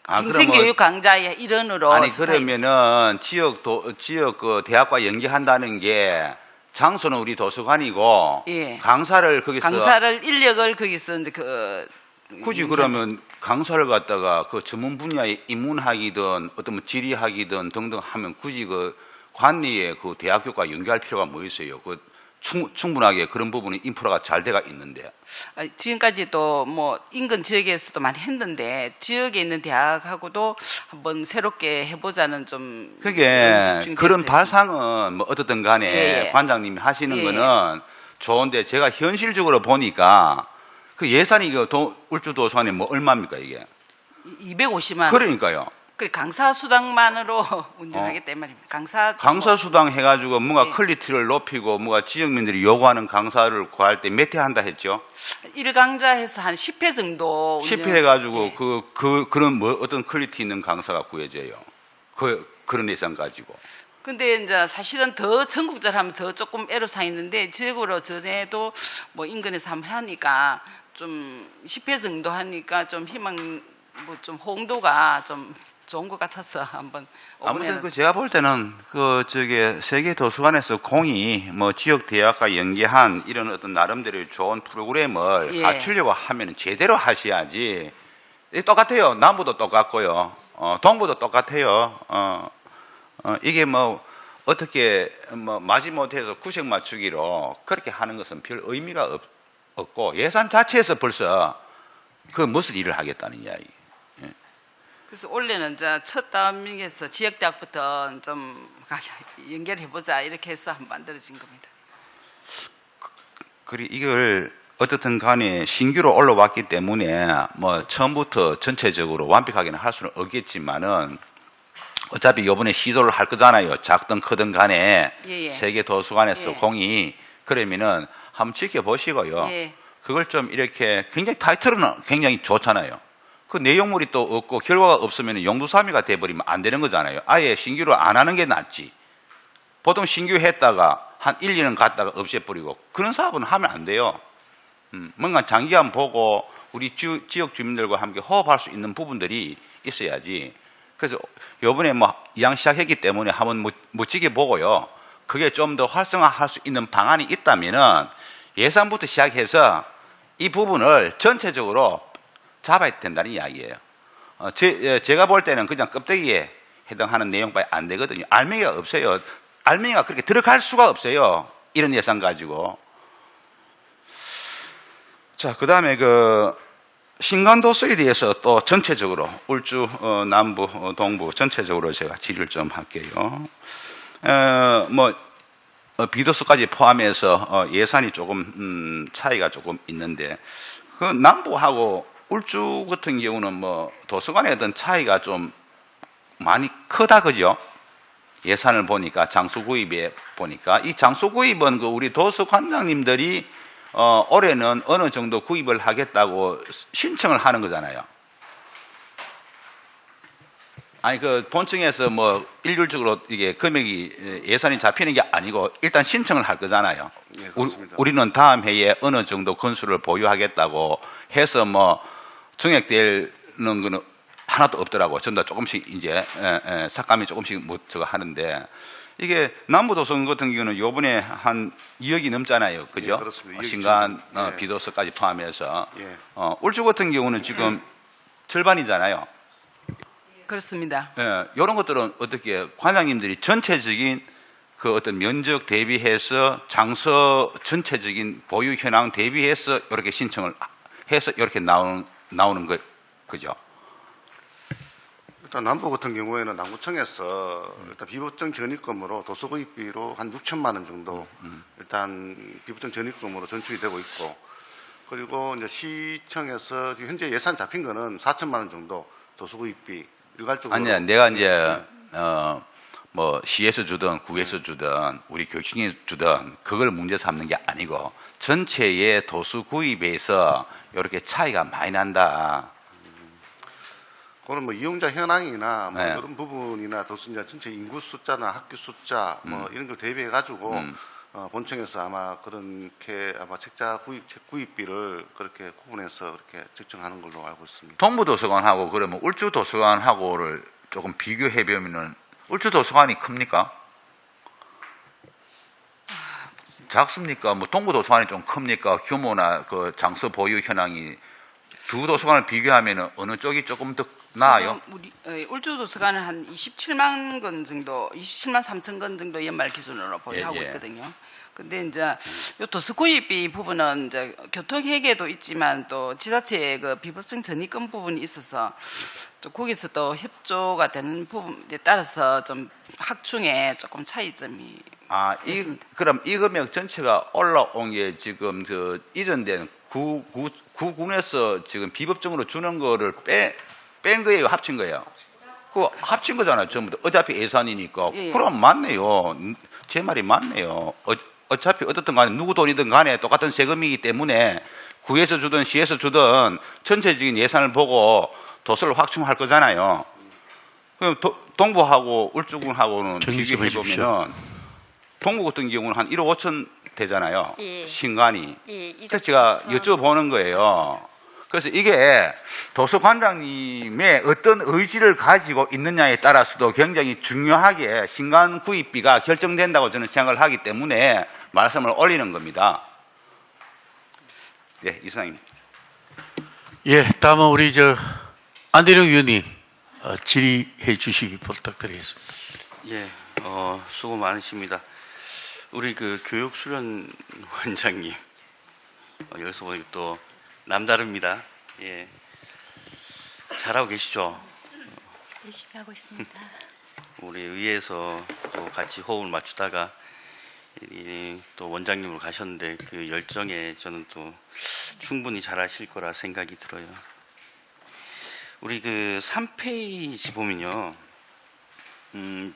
그러면 평생교육 강좌의 일원으로. 아니 스타일. 그러면은 지역 그 대학과 연계한다는 게 장소는 우리 도서관이고 예. 강사를 거기서 인력을 거기서 이제 굳이 그러면 강사를 갖다가 그 전문 분야의 인문학이든 어떤 뭐 지리학이든 등등 하면 굳이 그 관리에 그 대학교과 연계할 필요가 뭐 있어요? 그 충분하게 그런 부분이 인프라가 잘 돼가 있는데. 지금까지도 뭐 인근 지역에서도 많이 했는데 지역에 있는 대학하고도 한번 새롭게 해보자는 좀 그게 집중이 그런 됐었습니다. 발상은 뭐 어떻든 간에 예. 관장님이 하시는 예. 거는 좋은데 제가 현실적으로 보니까 그 예산이 울주도서관에 뭐 얼마입니까 이게? 250만. 그러니까요. 그 강사 수당만으로 운영하겠다 이 말입니다. 강사 수당 해가지고 뭔가 예. 퀄리티를 높이고 뭔가 지역민들이 요구하는 강사를 구할 때 몇 회 한다 했죠? 1강좌 해서 한 10회 정도 10회 해가지고 예. 그런 뭐 어떤 퀄리티 있는 강사가 구해져요. 그런 예산 가지고. 근데 이제 사실은 더 전국적으로 하면 더 조금 애로사항이 있는데 지역으로 전에도 뭐 인근에서 한번 하니까 좀 10회 정도 하니까 좀 희망 뭐 좀 호응도가 좀 좋은 것 같아서 한번 아무튼 그 제가 볼 때는 그 세계 도서관에서 공이 뭐 지역 대학과 연계한 이런 어떤 나름대로 좋은 프로그램을 예. 갖추려고 하면 제대로 하셔야지. 똑같아요. 남부도 똑같고요. 동부도 똑같아요. 이게 뭐 어떻게 뭐 마지못해서 구색 맞추기로 그렇게 하는 것은 별 의미가 없고 예산 자체에서 벌써 그 무슨 일을 하겠다는 이야기. 그래서 올해는 이제 첫 단계에서 지역대학부터 좀 연결해보자 이렇게 해서 한번 만들어진 겁니다. 그리고 이걸 어떻든 간에 신규로 올라왔기 때문에 뭐 처음부터 전체적으로 완벽하게는 할 수는 없겠지만은 어차피 이번에 시도를 할 거잖아요. 작든 크든 간에 예. 세계 도서관에서 예. 공이 그러면은 한번 지켜보시고요. 예. 그걸 좀 이렇게 굉장히 타이틀은 굉장히 좋잖아요. 그 내용물이 또 없고 결과가 없으면 용두사미가 돼버리면 안 되는 거잖아요. 아예 신규로 안 하는 게 낫지. 보통 신규 했다가 한 1, 2년 갔다가 없애버리고 그런 사업은 하면 안 돼요. 뭔가 장기간 보고 우리 지역 주민들과 함께 호흡할 수 있는 부분들이 있어야지. 그래서 요번에 뭐 이양 시작했기 때문에 한번 멋지게 보고요. 그게 좀 더 활성화할 수 있는 방안이 있다면은 예산부터 시작해서 이 부분을 전체적으로 잡아야 된다는 이야기예요. 제가 볼 때는 그냥 껍데기에 해당하는 내용밖에 안 되거든요. 알맹이가 없어요. 알맹이가 그렇게 들어갈 수가 없어요. 이런 예산 가지고. 자, 그 다음에 신간도서에 대해서 또 전체적으로 울주 남부 동부 전체적으로 제가 질의를 좀 할게요. 비도서까지 포함해서 예산이 조금 차이가 조금 있는데 그 남부하고 울주 같은 경우는 뭐 도서관에 어떤 차이가 좀 많이 크다 그죠? 예산을 보니까 장소 구입에 보니까 이 장소 구입은 우리 도서관장님들이 올해는 어느 정도 구입을 하겠다고 신청을 하는 거잖아요. 아니 본청에서 일률적으로 이게 금액이 예산이 잡히는 게 아니고 일단 신청을 할 거잖아요. 네, 그렇습니다. 우리는 다음 해에 어느 정도 건수를 보유하겠다고 해서 증액되는 거는 하나도 없더라고. 전부 다 조금씩 이제 삭감이 조금씩 저거 하는데 이게 남부도서관 같은 경우는 요번에 한 2억이 넘잖아요. 그죠? 예, 그렇습니다. 2억이 신간 예. 비도서까지 포함해서 예. 울주 같은 경우는 지금 절반이잖아요. 그렇습니다. 이런 것들은 어떻게 관장님들이 전체적인 그 어떤 면적 대비해서 장소 전체적인 보유 현황 대비해서 이렇게 신청을 해서 이렇게 나오는 거 그죠? 일단 남부 같은 경우에는 남구청에서 일단 비법정 전입금으로 도서구입비로 한 6천만 원 정도 일단 비법정 전입금으로 전출이 되고 있고 그리고 이제 시청에서 지금 현재 예산 잡힌 거는 4천만 원 정도 도서구입비 일괄적으로 아니야, 내가 이제 시에서 주든 구에서 주든 우리 교육청에 주든 그걸 문제 삼는 게 아니고 전체의 도서 구입에서 이렇게 차이가 많이 난다. 그거는 이용자 현황이나 네. 이런 부분이나 도서자 전체 인구 숫자나 학교 숫자 이런 걸 대비해 가지고 본청에서 아마 그렇게 아마 책자 구입비를 그렇게 구분해서 그렇게 책정하는 걸로 알고 있습니다. 동부도서관하고 그러면 울주도서관하고를 조금 비교해 보면은 울주도서관이 큽니까? 작습니까? 동부도서관이 좀 큽니까? 규모나 그 장소 보유 현황이 두 도서관을 비교하면은 어느 쪽이 조금 더 나아요? 지금 우리 울주도서관은 한 27만 건 정도, 27만 3천 건 정도 연말 기준으로 보유하고 예. 있거든요. 근데 이제 요 도서 구입비 부분은 이제 교통회계도 있지만 또 지자체의 그 비법정 전입금 부분이 있어서 또 거기서 또 협조가 되는 부분에 따라서 좀 확충에 조금 차이점이 있습니다. 그럼 이 금액 전체가 올라온 게 지금 이전된 구군에서 지금 비법정으로 주는 거를 뺀 거예요, 합친 거예요? 그 합친 거잖아요, 전부 다. 어차피 예산이니까. 예. 그럼 맞네요. 제 말이 맞네요. 어차피 어떻든 간에 누구 돈이든 간에 똑같은 세금이기 때문에 구에서 주든 시에서 주든 전체적인 예산을 보고 도서를 확충할 거잖아요. 그럼 동부하고 울주군하고는 정리 좀 비교해 해주십시오. 보면 동부 같은 경우는 한 1억 5천 되잖아요. 예. 신간이. 예, 그래서 제가 여쭤보는 거예요. 그래서 이게 도서관장님의 어떤 의지를 가지고 있느냐에 따라서도 굉장히 중요하게 신간 구입비가 결정된다고 저는 생각을 하기 때문에 말씀을 올리는 겁니다. 네, 이상입니다. 예, 다음은 우리 안대령 위원님 질의해 주시기 부탁드리겠습니다. 예, 수고 많으십니다. 우리 교육수련 원장님, 여기서 보니까 또 남다릅니다. 예, 잘하고 계시죠? 열심히 하고 있습니다. 우리 의회에서 또 같이 호흡을 맞추다가 또 원장님으로 가셨는데 그 열정에 저는 또 충분히 잘하실 거라 생각이 들어요. 우리 3페이지 보면요.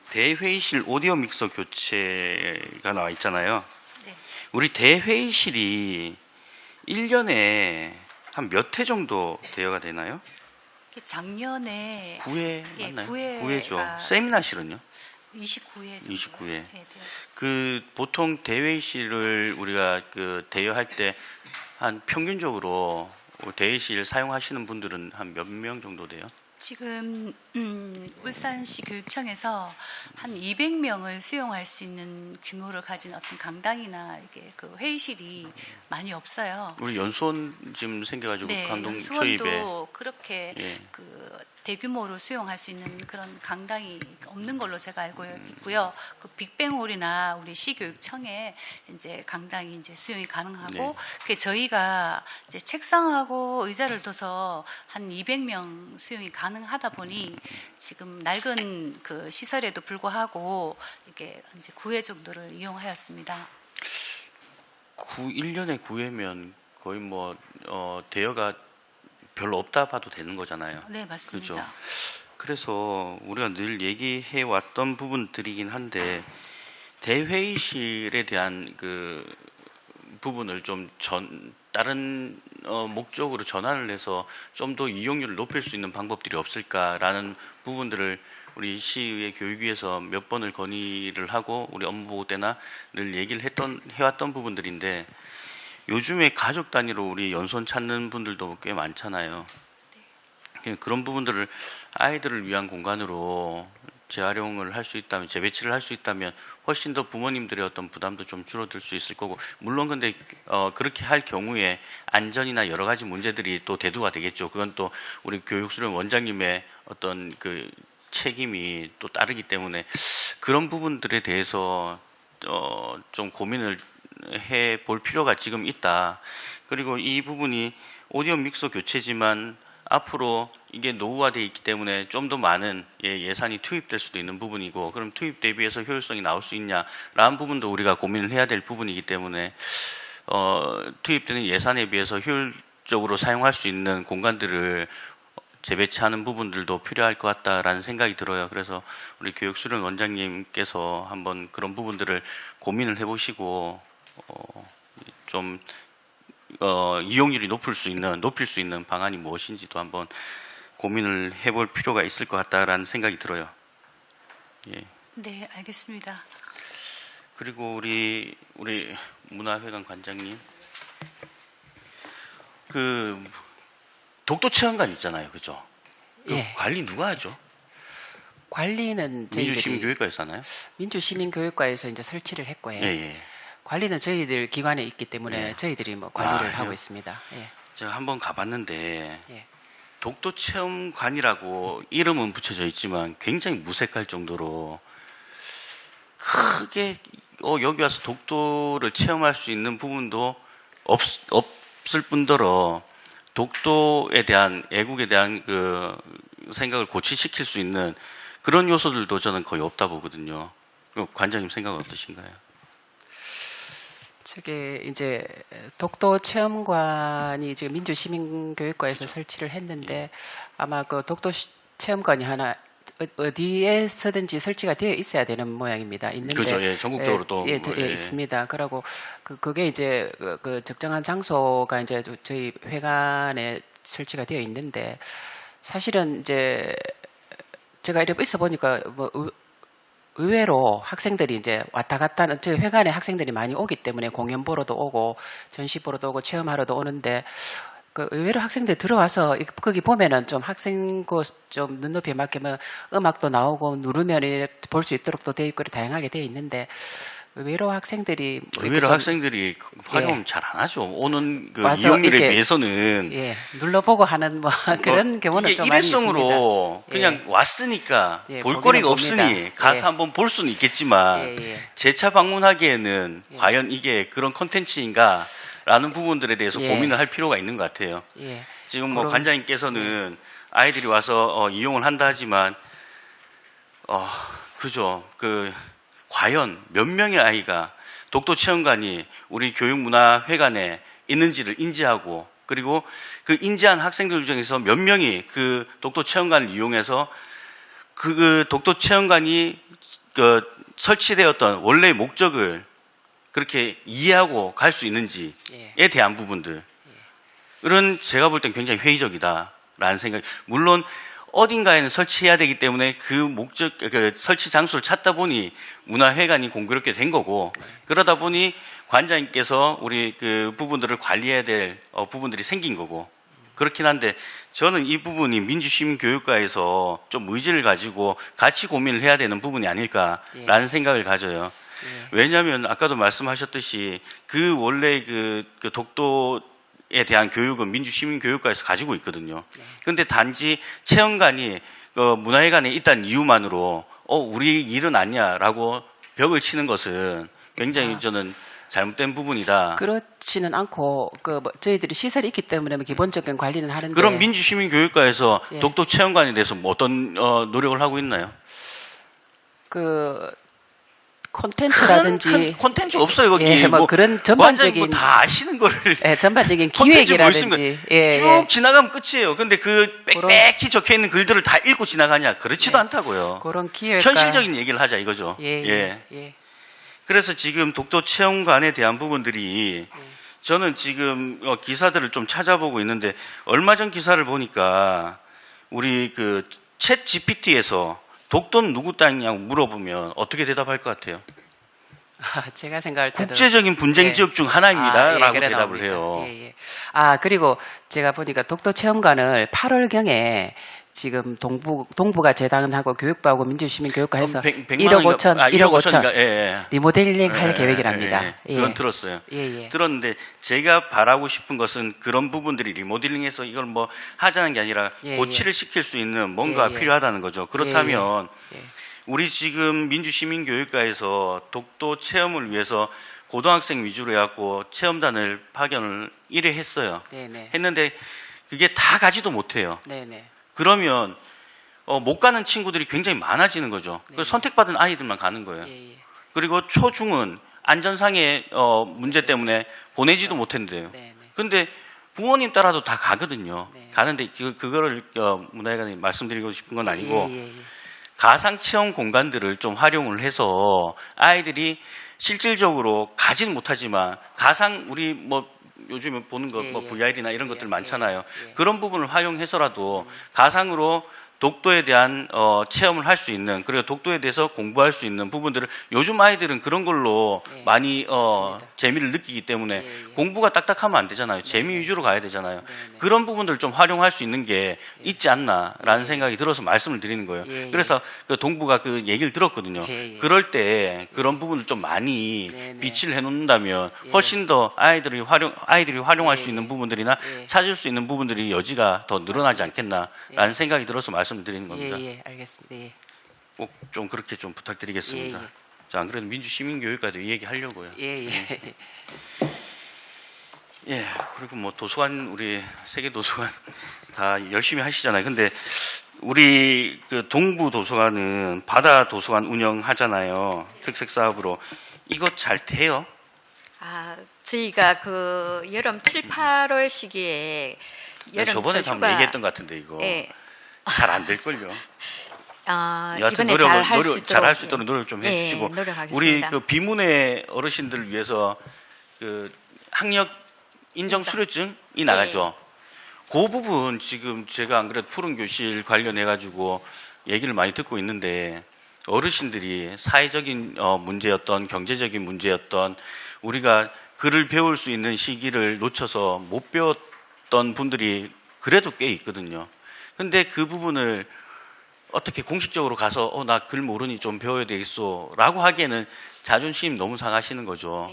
대회의실 오디오 믹서 교체가 나와 있잖아요. 네. 우리 대회의실이 1년에 한 몇 회 정도 대여가 되나요? 작년에 9회 예, 맞나요? 9회가 9회죠. 세미나실은요? 29회 정도 29회. 네, 되었습니다. 보통 대회의실을 우리가 대여할 때 한 평균적으로 대회의실 사용하시는 분들은 한 몇 명 정도 돼요? 지금 울산시 교육청에서 한 200명을 수용할 수 있는 규모를 가진 어떤 강당이나 이게 그 회의실이 많이 없어요. 우리 연수원 지금 생겨가지고 네, 강동 수원도 초입에 그렇게 예. 그 대규모로 수용할 수 있는 그런 강당이 없는 걸로 제가 알고 있고요. 그 빅뱅홀이나 우리 시교육청에 이제 강당이 이제 수용이 가능하고, 네. 그게 저희가 이제 책상하고 의자를 둬서 한 200명 수용이 가능하다 보니 지금 낡은 그 시설에도 불구하고 이게 이제 9회 정도를 이용하였습니다. 1년에 9회면 거의 뭐 대여가 별로 없다 봐도 되는 거잖아요. 네, 맞습니다. 그죠? 그래서 우리가 늘 얘기해 왔던 부분들이긴 한데 대회의실에 대한 그 부분을 좀 다른 목적으로 전환을 해서 좀 더 이용률을 높일 수 있는 방법들이 없을까라는 부분들을 우리 시의회 교육위에서 몇 번을 건의를 하고 우리 업무보고 때나 늘 얘기를 해왔던 부분들인데, 요즘에 가족 단위로 우리 연수원 찾는 분들도 꽤 많잖아요. 그런 부분들을 아이들을 위한 공간으로 재활용을 할 수 있다면, 재배치를 할 수 있다면 훨씬 더 부모님들의 어떤 부담도 좀 줄어들 수 있을 거고, 물론 근데 그렇게 할 경우에 안전이나 여러 가지 문제들이 또 대두가 되겠죠. 그건 또 우리 교육수련 원장님의 어떤 그 책임이 또 따르기 때문에 그런 부분들에 대해서 좀 고민을 해 볼 필요가 지금 있다. 그리고 이 부분이 오디오 믹서 교체지만 앞으로 이게 노후화되어 있기 때문에 좀 더 많은 예산이 투입될 수도 있는 부분이고, 그럼 투입 대비해서 효율성이 나올 수 있냐라는 부분도 우리가 고민을 해야 될 부분이기 때문에 투입되는 예산에 비해서 효율적으로 사용할 수 있는 공간들을 재배치하는 부분들도 필요할 것 같다라는 생각이 들어요. 그래서 우리 교육수련 원장님께서 한번 그런 부분들을 고민을 해보시고 좀 이용률이 높일 수 있는 방안이 무엇인지도 한번 고민을 해볼 필요가 있을 것 같다라는 생각이 들어요. 예. 네, 알겠습니다. 그리고 우리 문화회관 관장님, 그 독도 체험관 있잖아요, 그죠? 그 예. 관리 누가 하죠? 관리는 저희들이 민주시민교육과에서 하나요? 민주시민교육과에서 이제 설치를 했고요. 예, 예. 관리는 저희들 기관에 있기 때문에 예. 저희들이 뭐 관리를 아, 하고 예. 있습니다. 예. 제가 한번 가봤는데 예. 독도 체험관이라고 이름은 붙여져 있지만 굉장히 무색할 정도로 크게 여기 와서 독도를 체험할 수 있는 부분도 없을 뿐더러 독도에 대한 애국에 대한 그 생각을 고취시킬 수 있는 그런 요소들도 저는 거의 없다 보거든요. 관장님 생각은 어떠신가요? 저게 이제 독도 체험관이 지금 민주시민교육과에서 설치를 했는데 아마 그 독도 체험관이 하나 어디에서든지 설치가 되어 있어야 되는 모양입니다. 있는데 그죠, 예, 전국적으로 또 예, 있습니다. 그러고 그게 이제 그 적정한 장소가 이제 저희 회관에 설치가 되어 있는데, 사실은 이제 제가 이렇게 있어 보니까 뭐 의외로 학생들이 이제 왔다 갔다 하는, 저희 회관에 학생들이 많이 오기 때문에 공연 보러도 오고 전시 보러도 오고 체험하러도 오는데, 그 의외로 학생들 들어와서 거기 보면은 좀 학생 좀 눈높이에 맞게 뭐 음악도 나오고 누르면 볼 수 있도록 또 돼 있고 다양하게 돼 있는데, 의외로 학생들이 학생들이 활용 잘 안 하죠. 오는 그 와서 이용률에 이렇게, 비해서는 예, 눌러보고 하는 뭐 그런 경우는 이게 좀 많이 있습니다. 일회성으로 그냥 예. 왔으니까 예, 볼거리가 보기는 봅니다. 없으니 가서 예. 한번 볼 수는 있겠지만 예, 예. 재차 방문하기에는 과연 이게 그런 콘텐츠인가 라는 부분들에 대해서 예. 고민을 할 필요가 있는 것 같아요. 예. 지금 뭐 그럼- 관장님께서는 아이들이 와서 이용을 한다 하지만 그죠. 과연 몇 명의 아이가 독도 체험관이 우리 교육문화회관에 있는지를 인지하고, 그리고 그 인지한 학생들 중에서 몇 명이 그 독도 체험관을 이용해서 그 독도 체험관이 설치되었던 원래의 목적을 그렇게 이해하고 갈 수 있는지에 대한 부분들. 이런 제가 볼 땐 굉장히 회의적이다라는 생각이, 물론 어딘가에는 설치해야 되기 때문에 그 설치 장소를 찾다 보니 문화회관이 공교롭게 된 거고, 그러다 보니 관장님께서 우리 그 부분들을 관리해야 될 부분들이 생긴 거고, 그렇긴 한데 저는 이 부분이 민주시민교육과에서 좀 의지를 가지고 같이 고민을 해야 되는 부분이 아닐까라는 생각을 가져요. 왜냐하면 아까도 말씀하셨듯이 그 원래 그 독도에 대한 교육은 민주시민교육과에서 가지고 있거든요. 근데 단지 체험관이 문화회관에 있다는 이유만으로 우리 일은 아니야라고 벽을 치는 것은 굉장히 저는 잘못된 부분이다. 그렇지는 않고 저희들이 시설이 있기 때문에 기본적인 관리는 하는데. 그럼 민주시민교육과에서 예. 독도 체험관에 대해서 뭐 어떤 노력을 하고 있나요? 콘텐츠라든지 콘텐츠 없어요 거기. 예, 뭐 그런 전반적인 다 아시는 거를 예, 전반적인 콘텐츠 뭐 기획이라든지 쭉 지나가면 끝이에요. 근데 그 빽빽히 적혀 있는 글들을 다 읽고 지나가냐? 그렇지도 않다고요. 그런 기획과 현실적인 얘기를 하자 이거죠. 예. 그래서 지금 독도 체험관에 대한 부분들이 저는 지금 기사들을 좀 찾아보고 있는데 얼마 전 기사를 보니까 우리 그 챗 GPT에서 독도는 누구 땅이냐고 물어보면 어떻게 대답할 것 같아요? 제가 생각할 때는 국제적인 분쟁 예. 지역 중 하나입니다라고 그래 대답을 나옵니다. 해요. 예. 그리고 제가 보니까 독도 체험관을 8월경에 지금 동부가 재단하고 교육부하고 민주시민교육과 해서 1억 5천, 1억 5천 리모델링 할 계획이랍니다. 그건 들었어요. 예. 들었는데 제가 바라고 싶은 것은 그런 부부들이 리모델링해서 이걸 뭐 하자는 게 아니라 고치를 시킬 수 있는 뭔가 필요하다는 거죠. 그렇다면 우리 지금 민주시민교육과에서 독도 체험을 위해서 고등학생 위주로 해갖고 체험단을 파견을 1회 했어요. 했는데 그게 다 가지도 못해요. 그러면 못 가는 친구들이 굉장히 많아지는 거죠. 그래서 선택받은 아이들만 가는 거예요. 그리고 초중은 안전상의 문제 때문에 보내지도 못했는데요. 근데 부모님 따라도 다 가거든요. 가는데 그거를 문화회관에 말씀드리고 싶은 건 아니고 가상 체험 공간들을 좀 활용을 해서 아이들이 실질적으로 가지는 못하지만 가상 우리 뭐 요즘에 보는 거 뭐 VR이나 이런 것들 많잖아요. 그런 부분을 활용해서라도 가상으로 독도에 대한 체험을 할 수 있는, 그리고 독도에 대해서 공부할 수 있는 부분들을 요즘 아이들은 그런 걸로 많이 재미를 느끼기 때문에 공부가 딱딱하면 안 되잖아요. 재미 위주로 가야 되잖아요. 그런 부분들을 좀 활용할 수 있는 게 있지 않나라는 생각이 들어서 말씀을 드리는 거예요. 그래서 그 동부가 그 얘기를 들었거든요. 그럴 때 그런 부분을 좀 많이 비치를 해놓는다면 훨씬 더 아이들이 활용할 수 있는 부분들이나 찾을 수 있는 부분들이 여지가 더 늘어나지 않겠나라는 생각이 들어서 말씀을 드리는 겁니다. 알겠습니다. 꼭 좀 그렇게 좀 부탁드리겠습니다. 자, 안 그래도 민주시민교육과도 이 얘기 하려고요. 그리고 뭐 도서관, 우리 세계 도서관 다 열심히 하시잖아요. 근데 우리 그 동부 도서관은 바다 도서관 운영하잖아요. 특색 사업으로. 이거 잘 돼요? 저희가 그 여름 7, 8월 시기에 여름 저번에 한번 얘기했던 것 같은데 이거 잘 안 될걸요. 여하튼 이번에 잘 할 수 있도록 노력 좀 해주시고 노력하겠습니다. 우리 그 비문의 어르신들을 위해서 그 학력 인정 수료증이 나가죠. 그 부분 지금 제가 안 그래도 푸른 교실 관련해 가지고 얘기를 많이 듣고 있는데 어르신들이 사회적인 문제였던 경제적인 문제였던 우리가 글을 배울 수 있는 시기를 놓쳐서 못 배웠던 분들이 그래도 꽤 있거든요. 근데 그 부분을 어떻게 공식적으로 가서 나 글 모르니 좀 배워야 되겠어 라고 하기에는 자존심 너무 상하시는 거죠.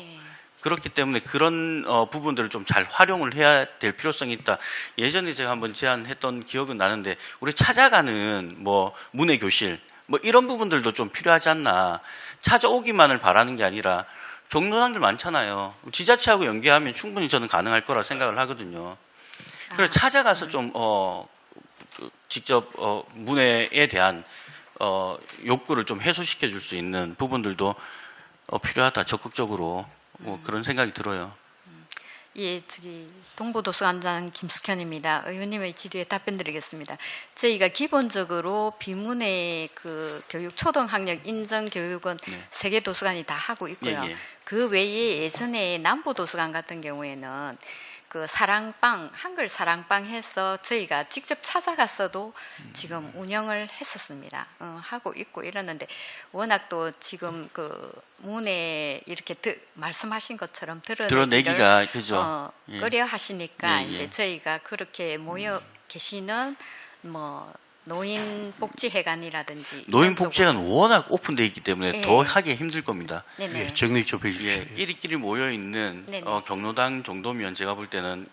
그렇기 때문에 그런 부분들을 좀 잘 활용을 해야 될 필요성이 있다. 예전에 제가 한번 제안했던 기억은 나는데 우리 찾아가는 뭐 문해교실 뭐 이런 부분들도 좀 필요하지 않나. 찾아오기만을 바라는 게 아니라 경로당들 많잖아요. 지자체하고 연계하면 충분히 저는 가능할 거라 생각을 하거든요. 그래서 찾아가서 좀 직접 문해에 대한 욕구를 좀 해소시켜 줄 수 있는 부분들도 필요하다. 적극적으로 그런 생각이 들어요. 동부도서관장 김숙현입니다. 의원님의 질의에 답변드리겠습니다. 저희가 기본적으로 비문의 그 교육 초등학력 인정 교육은 세계 도서관이 다 하고 있고요. 그 외에 예전에 남부도서관 같은 경우에는 그 사랑방, 한글 사랑방 해서 저희가 직접 찾아갔어도 지금 운영을 했었습니다. 하고 있고 이러는데 워낙 또 지금 그 문에 이렇게 말씀하신 것처럼 드러내기가 그죠. 예. 꺼려 하시니까 예, 예. 이제 저희가 그렇게 모여 계시는 뭐 노인복지회관이라든지 노인복지회관 워낙 오픈돼 있기 때문에 예. 더 하기 힘들 겁니다. 네네. 예, 정리 좀 해주십시오. 예, 끼리끼리 모여 있는 네네. 경로당 정도면 제가 볼 때는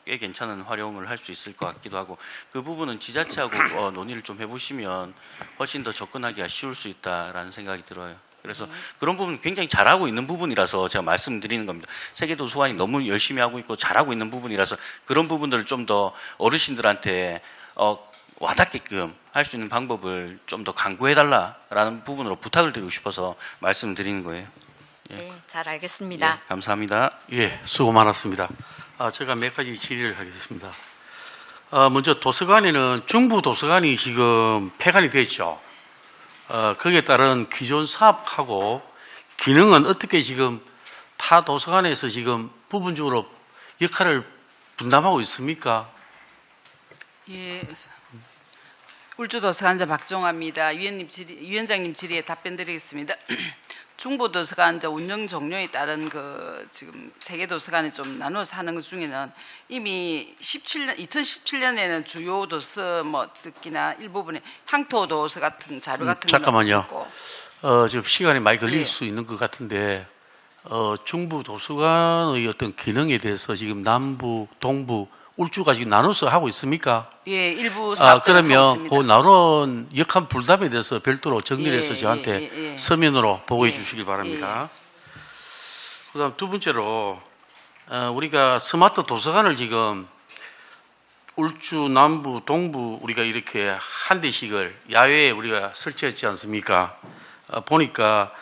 꽤 괜찮은 활용을 할 수 있을 것 같기도 하고 그 부분은 지자체하고 논의를 좀 해보시면 훨씬 더 접근하기가 쉬울 수 있다라는 생각이 들어요. 그래서 그런 부분 굉장히 잘하고 있는 부분이라서 제가 말씀드리는 겁니다. 세계도서관이 너무 열심히 하고 있고 잘하고 있는 부분이라서 그런 부분들을 좀 더 어르신들한테 와닿게끔 할 수 있는 방법을 좀 더 강구해달라라는 부분으로 부탁을 드리고 싶어서 말씀드리는 거예요. 네, 잘 알겠습니다. 예, 감사합니다. 예, 수고 많았습니다. 제가 몇 가지 질의를 하겠습니다. 먼저 도서관에는 중부 도서관이 지금 폐관이 됐죠. 거기에 따른 기존 사업하고 기능은 어떻게 지금 타 도서관에서 지금 부분적으로 역할을 분담하고 있습니까? 예. 울주도서관자 박종화입니다. 위원장님 질의에 답변드리겠습니다. 중부도서관자 운영 종료에 따른 그 지금 세계도서관에 좀 나눠서 하는 것 중에는 이미 2017년에는 주요 도서 뭐 특히나 일부분에 향토 도서 같은 자료 같은 잠깐만요. 있고. 지금 시간이 많이 걸릴 예. 수 있는 것 같은데 중부 도서관의 어떤 기능에 대해서 지금 남부, 동부, 울주가 지금 나눠서 하고 있습니까? 예, 일부 사업자를 하고 그러면 있습니다. 그 나눈 역할 불담에 대해서 별도로 정리를 해서 예, 저한테 예. 서면으로 보고해 예, 주시기 바랍니다. 그다음 두 번째로 우리가 스마트 도서관을 지금 울주, 남부, 동부 우리가 이렇게 한 대씩을 야외에 우리가 설치했지 않습니까? 보니까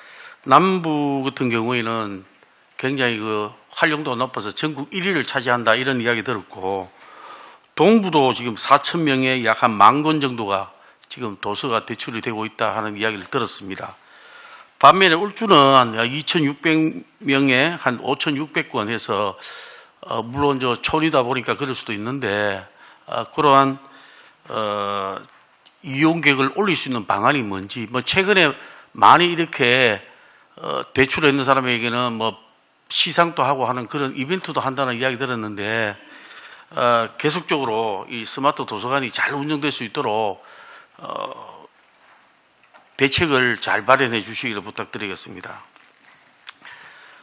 남부 같은 경우에는 굉장히 그 활용도가 높아서 전국 1위를 차지한다 이런 이야기 들었고 동부도 지금 4천 명에 약 한 10,000권 정도가 지금 도서가 대출이 되고 있다 하는 이야기를 들었습니다. 반면에 울주는 한 2,600명에 한 5,600권 해서 물론 저 촌이다 보니까 그럴 수도 있는데 그러한 이용객을 올릴 수 있는 방안이 뭔지 뭐 최근에 많이 이렇게 대출해 있는 사람에게는 뭐 시상도 하고 하는 그런 이벤트도 한다는 이야기 들었는데 계속적으로 이 스마트 도서관이 잘 운영될 수 있도록 대책을 잘 마련해 주시기를 부탁드리겠습니다.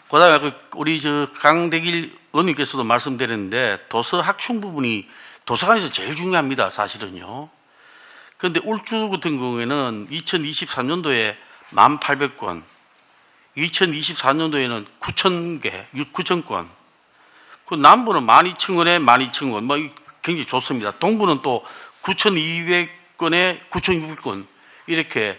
그다음에 우리 강대길 의원님께서도 말씀드렸는데 도서 학충 부분이 도서관에서 제일 중요합니다. 사실은요. 그런데 울주 같은 경우에는 2023년도에 1,800권 2024년도에는 9,000권. 그 남부는 12,000권에 12,000권. 뭐 굉장히 좋습니다. 동부는 또 9,200권에 9,600권. 이렇게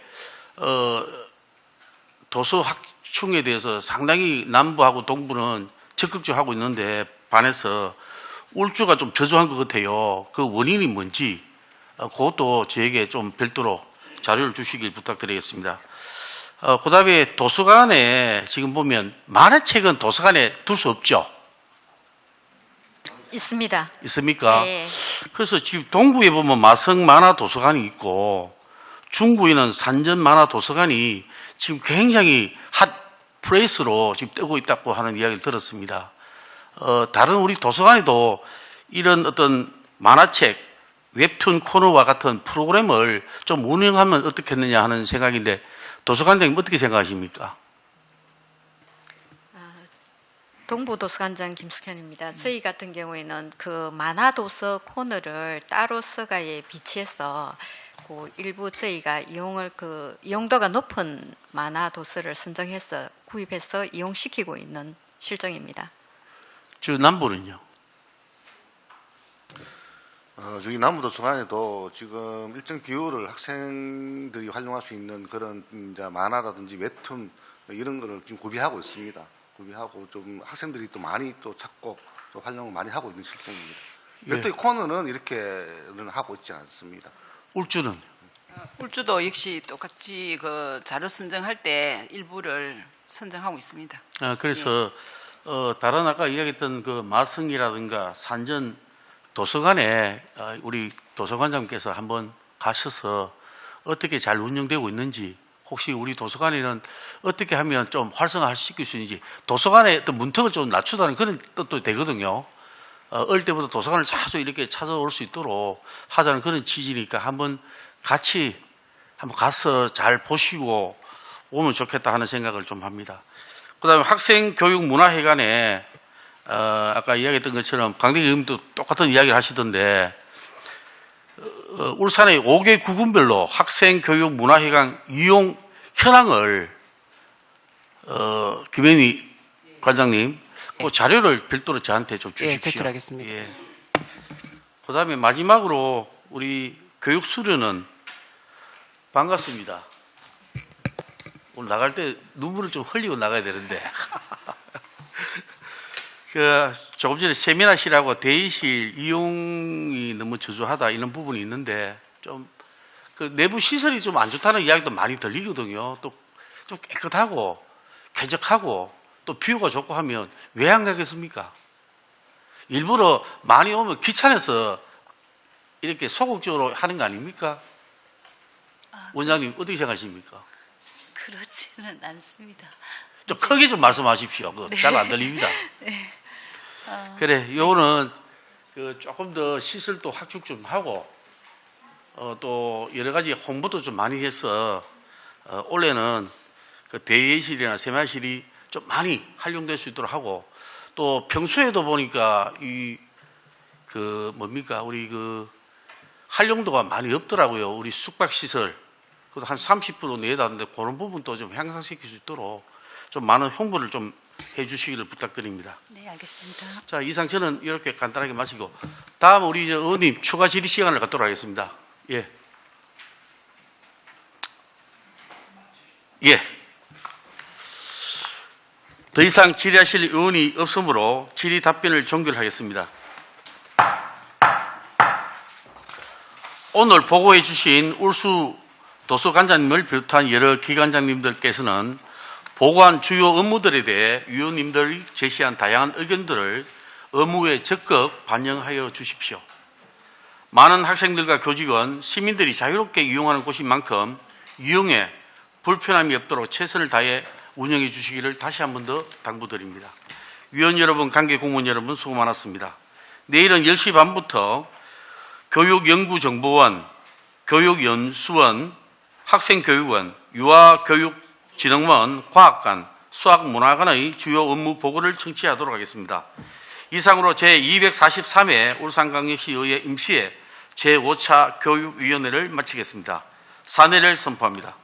도서 확충에 대해서 상당히 남부하고 동부는 적극적으로 하고 있는데 반해서 울주가 좀 저조한 것 같아요. 그 원인이 뭔지 그것도 저에게 좀 별도로 자료를 주시길 부탁드리겠습니다. 그 다음에 도서관에 지금 보면 만화책은 도서관에 둘 수 없죠? 있습니다. 있습니까? 네. 그래서 지금 동부에 보면 마성 만화 도서관이 있고 중부에는 산전 만화 도서관이 지금 굉장히 핫 플레이스로 지금 뜨고 있다고 하는 이야기를 들었습니다. 다른 우리 도서관에도 이런 어떤 만화책, 웹툰 코너와 같은 프로그램을 좀 운영하면 어떻겠느냐 하는 생각인데 도서관장님 어떻게 생각하십니까? 동부도서관장 김숙현입니다. 저희 같은 경우에는 그 만화도서 코너를 따로 서가에 비치해서 그 일부 저희가 이용도가 높은 만화도서를 선정해서 구입해서 이용시키고 있는 실정입니다. 남부는요? 저희 남부도서관에도 지금 일정 비율을 학생들이 활용할 수 있는 그런 이제 만화라든지 웹툰 이런 거를 지금 구비하고 있습니다. 구비하고 좀 학생들이 또 많이 또 찾고 또 활용을 많이 하고 있는 실정입니다. 별도의 코너는 이렇게는 하고 있지 않습니다. 울주는? 울주도 역시 똑같이 그 자료 선정할 때 일부를 선정하고 있습니다. 그래서 다른 아까 이야기했던 그 마승이라든가 산전 도서관에 우리 도서관장께서 한번 가셔서 어떻게 잘 운영되고 있는지, 혹시 우리 도서관에는 어떻게 하면 좀 활성화시킬 수 있는지, 도서관의 어떤 문턱을 좀 낮추다는 그런 뜻도 되거든요. 어릴 때부터 도서관을 자주 이렇게 찾아올 수 있도록 하자는 그런 취지니까 한번 같이 한번 가서 잘 보시고 오면 좋겠다 하는 생각을 좀 합니다. 그 다음에 학생교육문화회관에 아까 이야기했던 것처럼 강대기 의원님도 똑같은 이야기를 하시던데 울산의 5개 구군별로 학생교육문화회관 이용 현황을 김현미 관장님 그 자료를 별도로 저한테 좀 주십시오. 예, 제출하겠습니다. 예. 그 다음에 마지막으로 우리 교육 수료는 반갑습니다. 오늘 나갈 때 눈물을 좀 흘리고 나가야 되는데 그 조금 전에 세미나실하고 대의실 이용이 너무 저조하다 이런 부분이 있는데 좀 그 내부 시설이 좀 안 좋다는 이야기도 많이 들리거든요. 또 좀 깨끗하고 쾌적하고 또 뷰가 좋고 하면 왜 안 가겠습니까? 일부러 많이 오면 귀찮아서 이렇게 소극적으로 하는 거 아닙니까? 원장님 어떻게 생각하십니까? 그렇지는 않습니다. 좀 크게 좀 말씀하십시오. 잘 안 들립니다. 네. 그래, 요거는 그 조금 더 시설도 확충 좀 하고 또 여러 가지 홍보도 좀 많이 해서 올해는 그 대회실이나 세마실이 좀 많이 활용될 수 있도록 하고 또 평소에도 보니까 이 그 뭡니까 우리 그 활용도가 많이 없더라고요. 우리 숙박시설 그것도 한 30% 내다는데 그런 부분도 좀 향상시킬 수 있도록 좀 많은 홍보를 좀 해주시기를 부탁드립니다. 네, 알겠습니다. 자, 이상 저는 이렇게 간단하게 마치고 다음 우리 의원님 추가 질의 시간을 갖도록 하겠습니다. 예. 예. 더 이상 질의하실 의원이 없으므로 질의 답변을 종결하겠습니다. 오늘 보고해 주신 울수 도서관장님을 비롯한 여러 기관장님들께서는 보고한 주요 업무들에 대해 위원님들이 제시한 다양한 의견들을 업무에 적극 반영하여 주십시오. 많은 학생들과 교직원, 시민들이 자유롭게 이용하는 곳인 만큼 이용에 불편함이 없도록 최선을 다해 운영해 주시기를 다시 한 번 더 당부드립니다. 위원 여러분, 관계 공무원 여러분 수고 많았습니다. 내일은 10시 반부터 교육연구정보원, 교육연수원, 학생교육원, 유아교육진흥원, 과학관, 수학문화관의 주요 업무 보고를 청취하도록 하겠습니다. 이상으로 제243회 울산광역시의회 임시회 제5차 교육위원회를 마치겠습니다. 사내를 선포합니다.